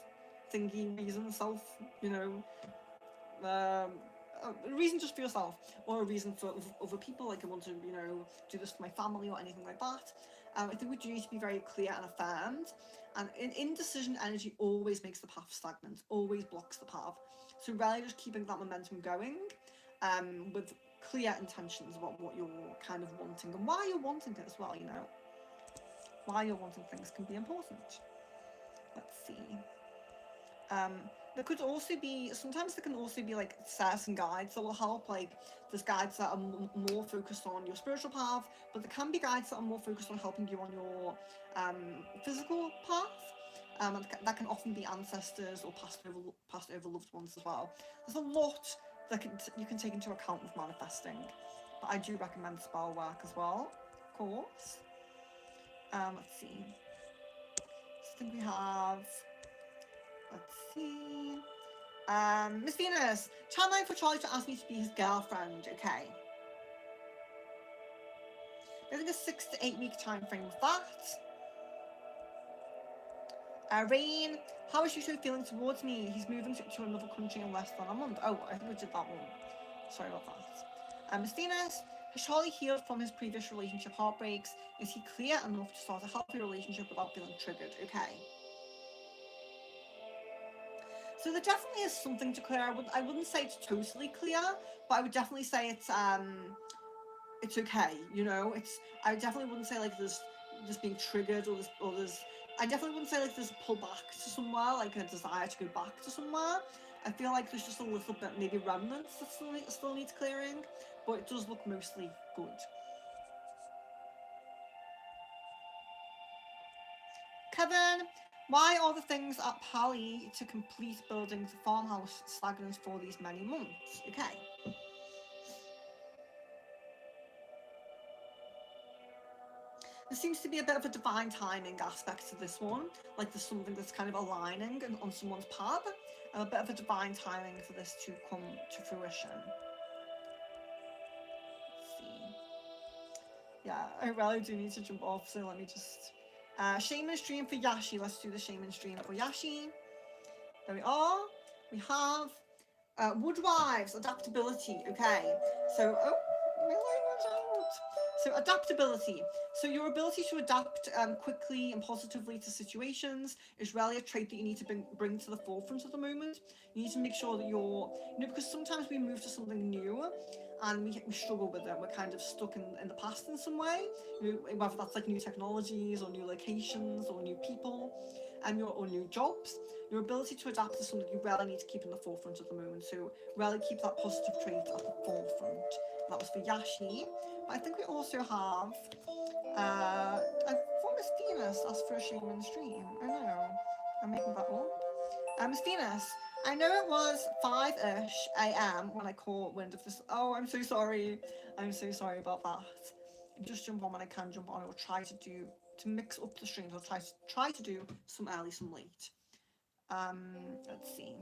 thingy reason, self, you know, um, a reason just for yourself or a reason for other people. Like I want to, do this for my family or anything like that. I think we do need to be very clear and affirmed. And indecision energy always makes the path stagnant, always blocks the path. So really just keeping that momentum going with clear intentions about what you're kind of wanting and why you're wanting it as well, Why you're wanting things can be important. Let's see. Um, there could also be, sometimes there can also be like certain guides that will help. Like there's guides that are more focused on your spiritual path, but there can be guides that are more focused on helping you on your physical path. And that can often be ancestors or passed over loved ones as well. There's a lot that you can take into account with manifesting, but I do recommend spell work as well, of course. Let's see. I think we have. Let's see. Miss Venus, try for Charlie to ask me to be his girlfriend, okay? There's like a 6 to 8 week time frame with that. Rain, how is Yusho feeling towards me? He's moving to another country in less than a month. Oh, I think we did that one. Sorry about that. Miss Venus, has Charlie healed from his previous relationship heartbreaks? Is he clear enough to start a healthy relationship without feeling triggered? Okay. So there definitely is something to clear. I wouldn't say it's totally clear, but I would definitely say it's okay. I definitely wouldn't say like there's being triggered or there's I definitely wouldn't say like there's a pull back to somewhere, like a desire to go back to somewhere. I feel like there's just a little bit maybe remnants that still needs clearing, but it does look mostly good. Kevin, why are the things at Pally to complete building the farmhouse stagnant for these many months? Okay. There seems to be a bit of a divine timing aspect to this one, like there's something that's kind of aligning on someone's path, and a bit of a divine timing for this to come to fruition. Let's see. Yeah, I really do need to jump off, so let me just... Shaman stream for Yashi. Let's do the Shaman stream for Yashi. There we are. We have Woodwives, adaptability. Okay, so my line went out. So adaptability. So your ability to adapt quickly and positively to situations is really a trait that you need to bring to the forefront at the moment. You need to make sure that you're, because sometimes we move to something new and we struggle with it. We're kind of stuck in the past in some way, whether that's like new technologies or new locations or new people or new jobs. Your ability to adapt is something you really need to keep in the forefront at the moment. So really keep that positive trait at the forefront. That was for Yashi. But I think we also have, I thought Miss Venus asked for a Shaman stream. I don't know. I'm making that up. Miss Venus, I know it was 5-ish a.m. when I caught wind of this. Oh, I'm so sorry. I'm so sorry about that. Just jump on when I can jump on. I will try to mix up the streams. I'll try to do some early, some late. Let's see.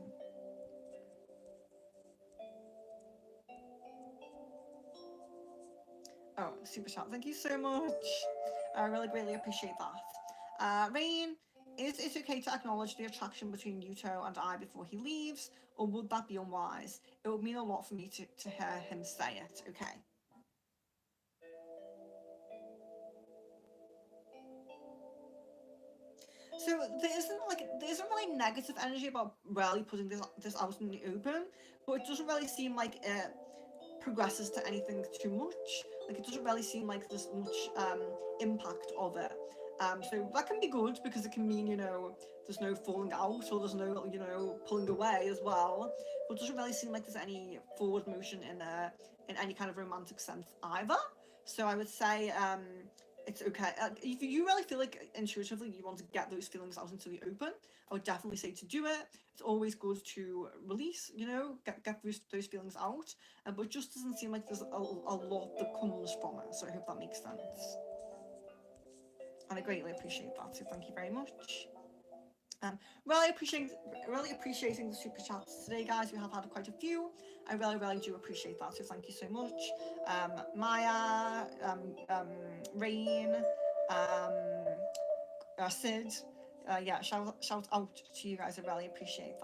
Oh, super chat. Thank you so much. I really greatly appreciate that. Rain, is it okay to acknowledge the attraction between Yuto and I before he leaves, or would that be unwise? It would mean a lot for me to hear him say it. Okay. So there isn't really negative energy about really putting this out in the open, but it doesn't really seem like it progresses to anything too much. Like it doesn't really seem like there's much impact of it. So that can be good because it can mean, there's no falling out or there's no, pulling away as well. But it doesn't really seem like there's any forward motion in any kind of romantic sense either. So I would say it's okay. If you really feel like intuitively you want to get those feelings out into the open, I would definitely say to do it. It's always good to release, get those feelings out. But it just doesn't seem like there's a lot that comes from it. So I hope that makes sense. And I greatly appreciate that. So thank you very much. Really appreciating the super chats today, guys. We have had quite a few. I really do appreciate that. So thank you so much, Maya, Rain, Sid. Yeah, shout out to you guys. I really appreciate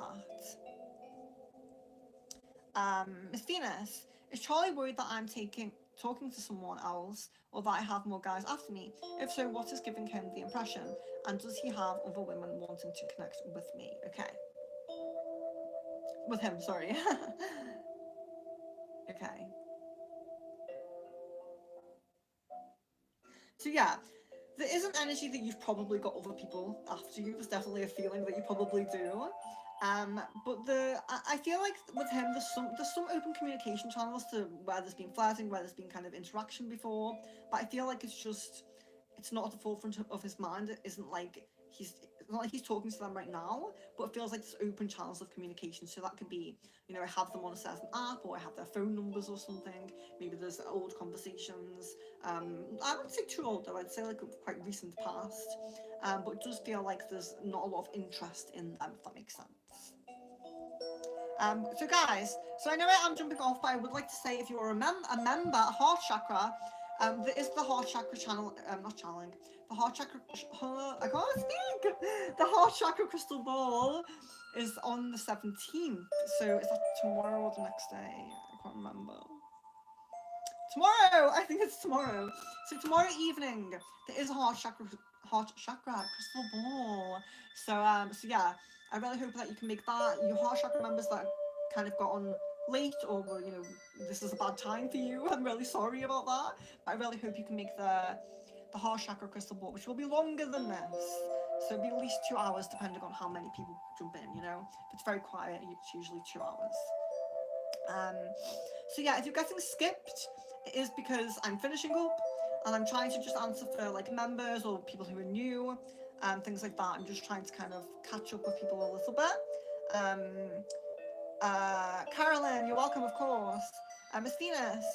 that. Miss Venus, is Charlie worried that I'm talking to someone else, or that I have more guys after me? If so, what is giving him the impression? And does he have other women wanting to connect with me? Okay. With him, sorry. Okay. So yeah, there is an energy that you've probably got other people after you. There's definitely a feeling that you probably do. But I feel like with him, there's some open communication channels to where there's been flirting, where there's been kind of interaction before. But I feel like it's not at the forefront of his mind. It isn't like it's not like he's talking to them right now, but it feels like there's open channels of communication. So that could be, I have them on a certain app, or I have their phone numbers or something. Maybe there's old conversations. I wouldn't say too old though. I'd say like a quite recent past. But it does feel like there's not a lot of interest in them, if that makes sense. So guys, so I know I'm jumping off, but I would like to say if you're a member, Heart Chakra, there is the Heart Chakra channel, not channeling, the Heart Chakra, I can't speak, the Heart Chakra Crystal Ball is on the 17th, so is that tomorrow or the next day? I can't remember. Tomorrow! I think it's tomorrow. So tomorrow evening, there is a Heart Chakra Crystal Ball. So yeah, I really hope that you can make that. Your Heart Chakra members that kind of got on late, or this is a bad time for you. I'm really sorry about that. But I really hope you can make the Heart Chakra Crystal Ball, which will be longer than this. So it'll be at least 2 hours, depending on how many people jump in. If it's very quiet, it's usually 2 hours. So yeah, if you're getting skipped, it is because I'm finishing up and I'm trying to just answer for like members or people who are new. things like that. I'm just trying to kind of catch up with people a little bit. Carolyn, you're welcome, of course. Miss Venus,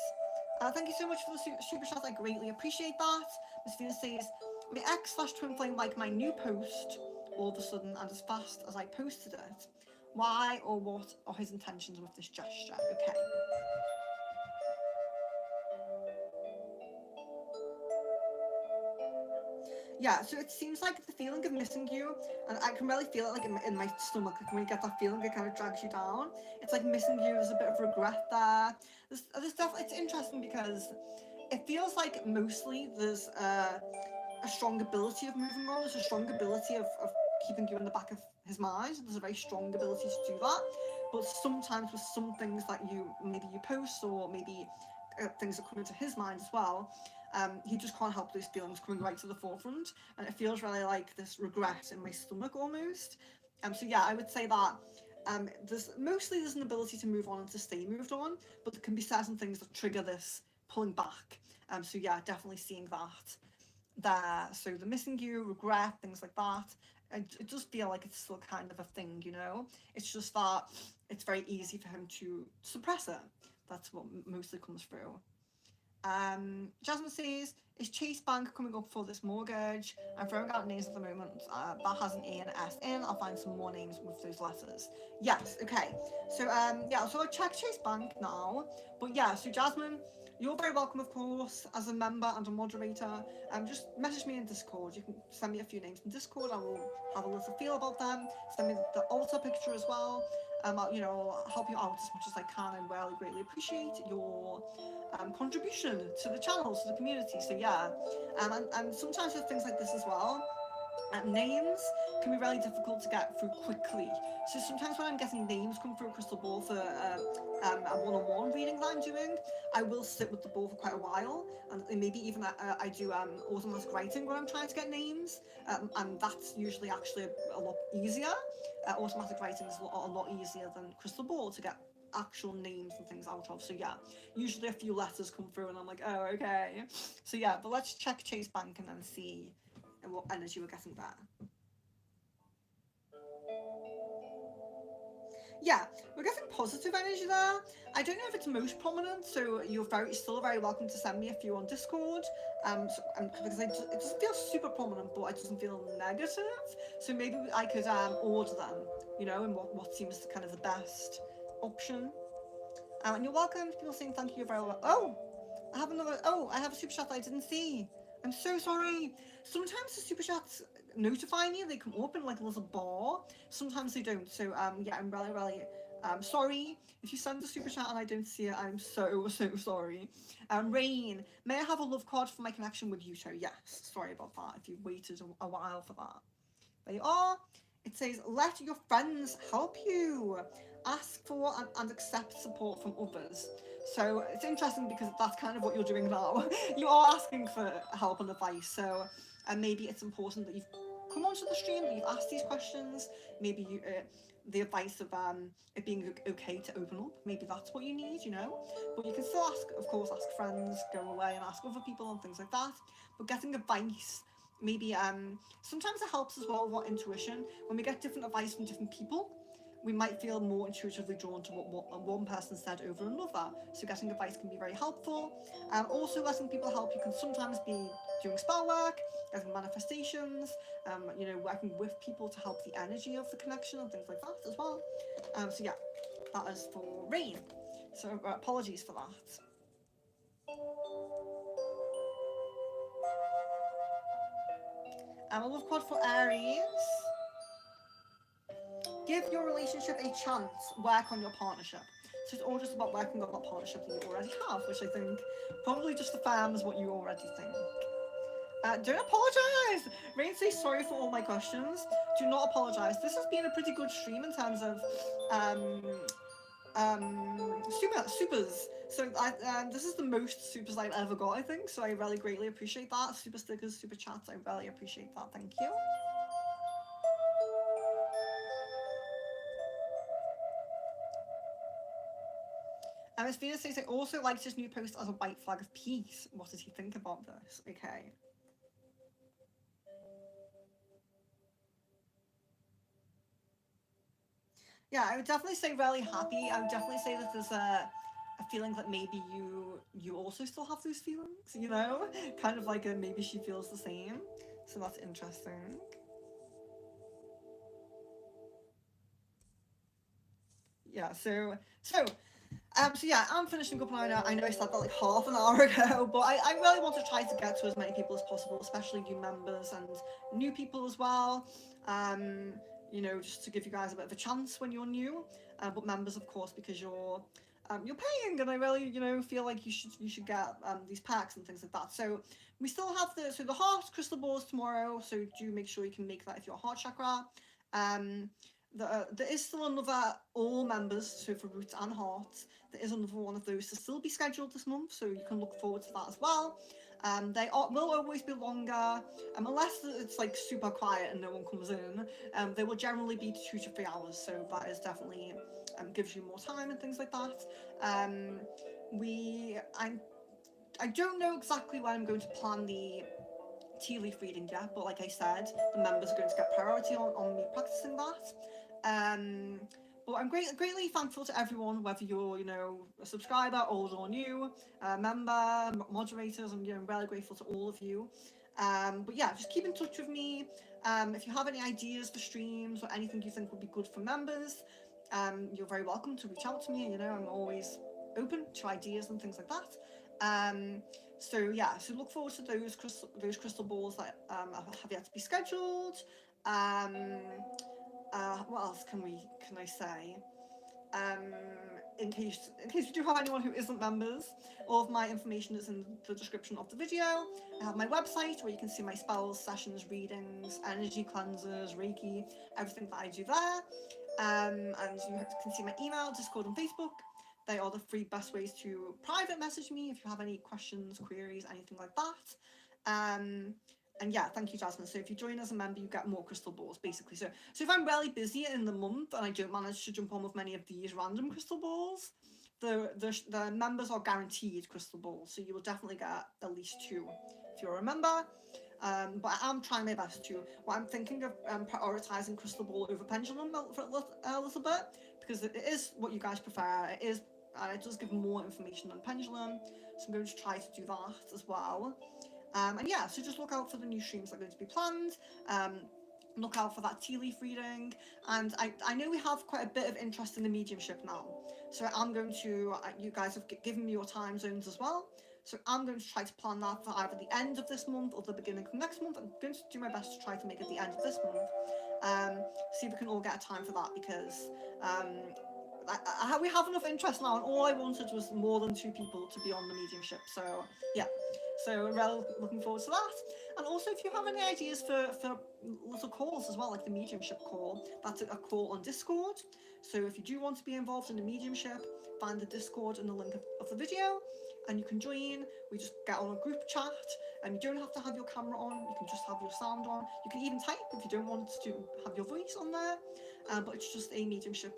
thank you so much for the super chat. I greatly appreciate that. Miss Venus says, my ex slash twin flame liked my new post all of a sudden and as fast as I posted it. Why or what are his intentions with this gesture? Okay. Yeah, so it seems like the feeling of missing you, and I can really feel it like in my stomach, like when you get that feeling, it kind of drags you down. It's like missing you, there's a bit of regret there. There's definitely, it's interesting because it feels like mostly there's a strong ability of moving on, there's a strong ability of keeping you in the back of his mind, there's a very strong ability to do that. But sometimes with some things that maybe you post, or maybe things that come into his mind as well, he just can't help those feelings coming right to the forefront, and it feels really like this regret in my stomach almost. So yeah, I would say that there's an ability to move on and to stay moved on, but there can be certain things that trigger this pulling back. So yeah, definitely seeing that there. So the missing you, regret, things like that. It does feel like it's still kind of a thing, you know. It's just that it's very easy for him to suppress it. That's what mostly comes through. Jasmine says, is Chase Bank coming up for this mortgage? I'm throwing out names at the moment. That has an A and an S in. I'll find some more names with those letters. Yes, okay. So, yeah, so I'll check Chase Bank now. But yeah, so Jasmine, you're very welcome, of course, as a member and a moderator. Just message me in Discord. You can send me a few names in Discord. I will have a little feel about them. Send me the altar picture as well. I'll help you out as much as I can, and really greatly appreciate your contribution to the channel, to the community. So yeah, and sometimes with things like this as well, names can be really difficult to get through quickly. So sometimes when I'm getting names come through a crystal ball for a one-on-one reading that I'm doing, I will sit with the ball for quite a while, and maybe even I do automatic writing when I'm trying to get names, and that's usually actually a lot easier. Automatic writing is a lot easier than crystal ball to get actual names and things out of. So yeah, usually a few letters come through and I'm like, oh, okay. So yeah, but let's check Chase Bank and then see what energy we're getting there. Yeah, we're getting positive energy there. I don't know if it's most prominent, so you're still very welcome to send me a few on Discord. Because it doesn't feel super prominent, but it doesn't feel negative. So maybe I could order them, and what seems kind of the best option. And you're welcome. People saying thank you very well. Oh, I have a super chat that I didn't see. I'm so sorry. Sometimes the super chats notify me, they come up in like a little bar. Sometimes they don't. So yeah, I'm really sorry. If you send a super chat and I don't see it, I'm so sorry. Rain, may I have a love card for my connection with Yuto? Yes. Sorry about that. If you waited a while for that. There you are. It says, let your friends help you. Ask for and accept support from others. So it's interesting because that's kind of what you're doing now. You are asking for help and advice. So maybe it's important that you've come onto the stream, that you've asked these questions. Maybe the advice of it being okay to open up. Maybe that's what you need, But you can still ask friends, go away and ask other people and things like that. But getting advice, maybe sometimes it helps as well with intuition. When we get different advice from different people, we might feel more intuitively drawn to what one person said over another. So getting advice can be very helpful. Also, letting people help you can sometimes be doing spell work, getting manifestations, working with people to help the energy of the connection and things like that as well. So yeah, that is for Rain. So apologies for that. A love card for Aries. Give your relationship a chance. Work on your partnership. So it's all just about working on that partnership that you already have, which I think probably just affirms what you already think. Don't apologise! Rain says sorry for all my questions. Do not apologise. This has been a pretty good stream in terms of supers. So this is the most supers I've ever got, I think. So I really greatly appreciate that. Super stickers, super chats. I really appreciate that. Thank you. Miss Venus says, I also liked his new post as a white flag of peace. What does he think about this? Okay. Yeah, I would definitely say really happy. I would definitely say that there's a feeling that maybe you also still have those feelings, you know? Kind of like a maybe she feels the same. So that's interesting. Yeah, so yeah, I'm finishing up now. I know I said that like half an hour ago, but I really want to try to get to as many people as possible, especially new members and new people as well. Um, you know, just to give you guys a bit of a chance when you're new, but members, of course, because you're paying, and I really, you know, feel like you should get these packs and things like that. So we still have the heart crystal balls tomorrow. So do make sure you can make that if you're a heart chakra. Um, there is still another all members, so for roots and hearts, there is another one of those to still be scheduled this month, so you can look forward to that as well. Will always be longer, unless it's like super quiet and no one comes in. They will generally be 2 to 3 hours, so that is definitely gives you more time and things like that. Um, we I don't know exactly when I'm going to plan the tea leaf reading yet, but like I said, the members are going to get priority on me practicing that. Um, but I'm greatly thankful to everyone, whether you're, you know, a subscriber, old or new, member, moderators. I'm, you know, really grateful to all of you. But yeah, just keep in touch with me. If you have any ideas for streams or anything you think would be good for members, you're very welcome to reach out to me. You know, I'm always open to ideas and things like that. So yeah, so look forward to those crystal balls that have yet to be scheduled. Um, what else can I say? Um, in case you do have anyone who isn't members, all of my information is in the description of the video. I have my website where you can see my spells, sessions, readings, energy cleansers, Reiki, everything that I do there. And you can see my email, Discord, and Facebook. They are the three best ways to private message me if you have any questions, queries, anything like that. Um, and yeah, thank you, Jasmine. So if you join as a member, you get more crystal balls, basically. So if I'm really busy in the month and I don't manage to jump on with many of these random crystal balls, the members are guaranteed crystal balls. So you will definitely get at least two if you're a member. But I am trying my best to. What I'm thinking of prioritizing crystal ball over pendulum for a little bit, because it is what you guys prefer. It is, and it does give more information than pendulum. So I'm going to try to do that as well. And yeah, so just look out for the new streams that are going to be planned. Um, Look out for that tea leaf reading. And I know we have quite a bit of interest in the mediumship now. So I'm going to, you guys have given me your time zones as well. So I'm going to try to plan that for either the end of this month or the beginning of next month. I'm going to do my best to try to make it the end of this month. See if we can all get a time for that, because we have enough interest now, and all I wanted was more than 2 people to be on the mediumship. So yeah, so we're really looking forward to that. And also, if you have any ideas for little calls as well, like the mediumship call, that's a call on Discord. So if you do want to be involved in the mediumship, find the Discord in the link of the video, and you can join. We just get on a group chat, and you don't have to have your camera on. You can just have your sound on. You can even type if you don't want to have your voice on there. But it's just a mediumship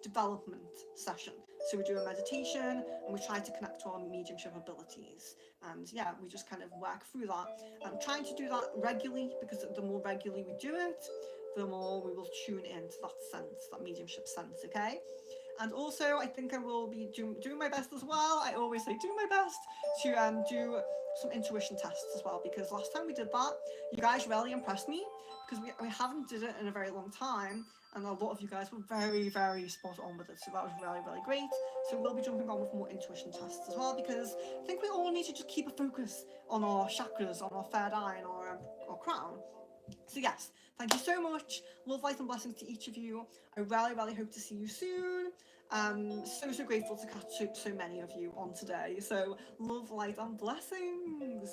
development session. So we do a meditation and we try to connect to our mediumship abilities. And yeah, we just kind of work through that. I'm trying to do that regularly, because the more regularly we do it, the more we will tune into that sense, that mediumship sense, okay? And also, I think I will be doing my best as well. I always say do my best to do some intuition tests as well, because last time we did that, you guys really impressed me, because we haven't did it in a very long time, and a lot of you guys were very, very spot on with it. So that was really, really great. So we'll be jumping on with more intuition tests as well, because I think we all need to just keep a focus on our chakras, on our third eye, and our crown. So yes, thank you so much. Love, light, and blessings to each of you. I really, really hope to see you soon. So grateful to catch so many of you on today. So love, light, and blessings.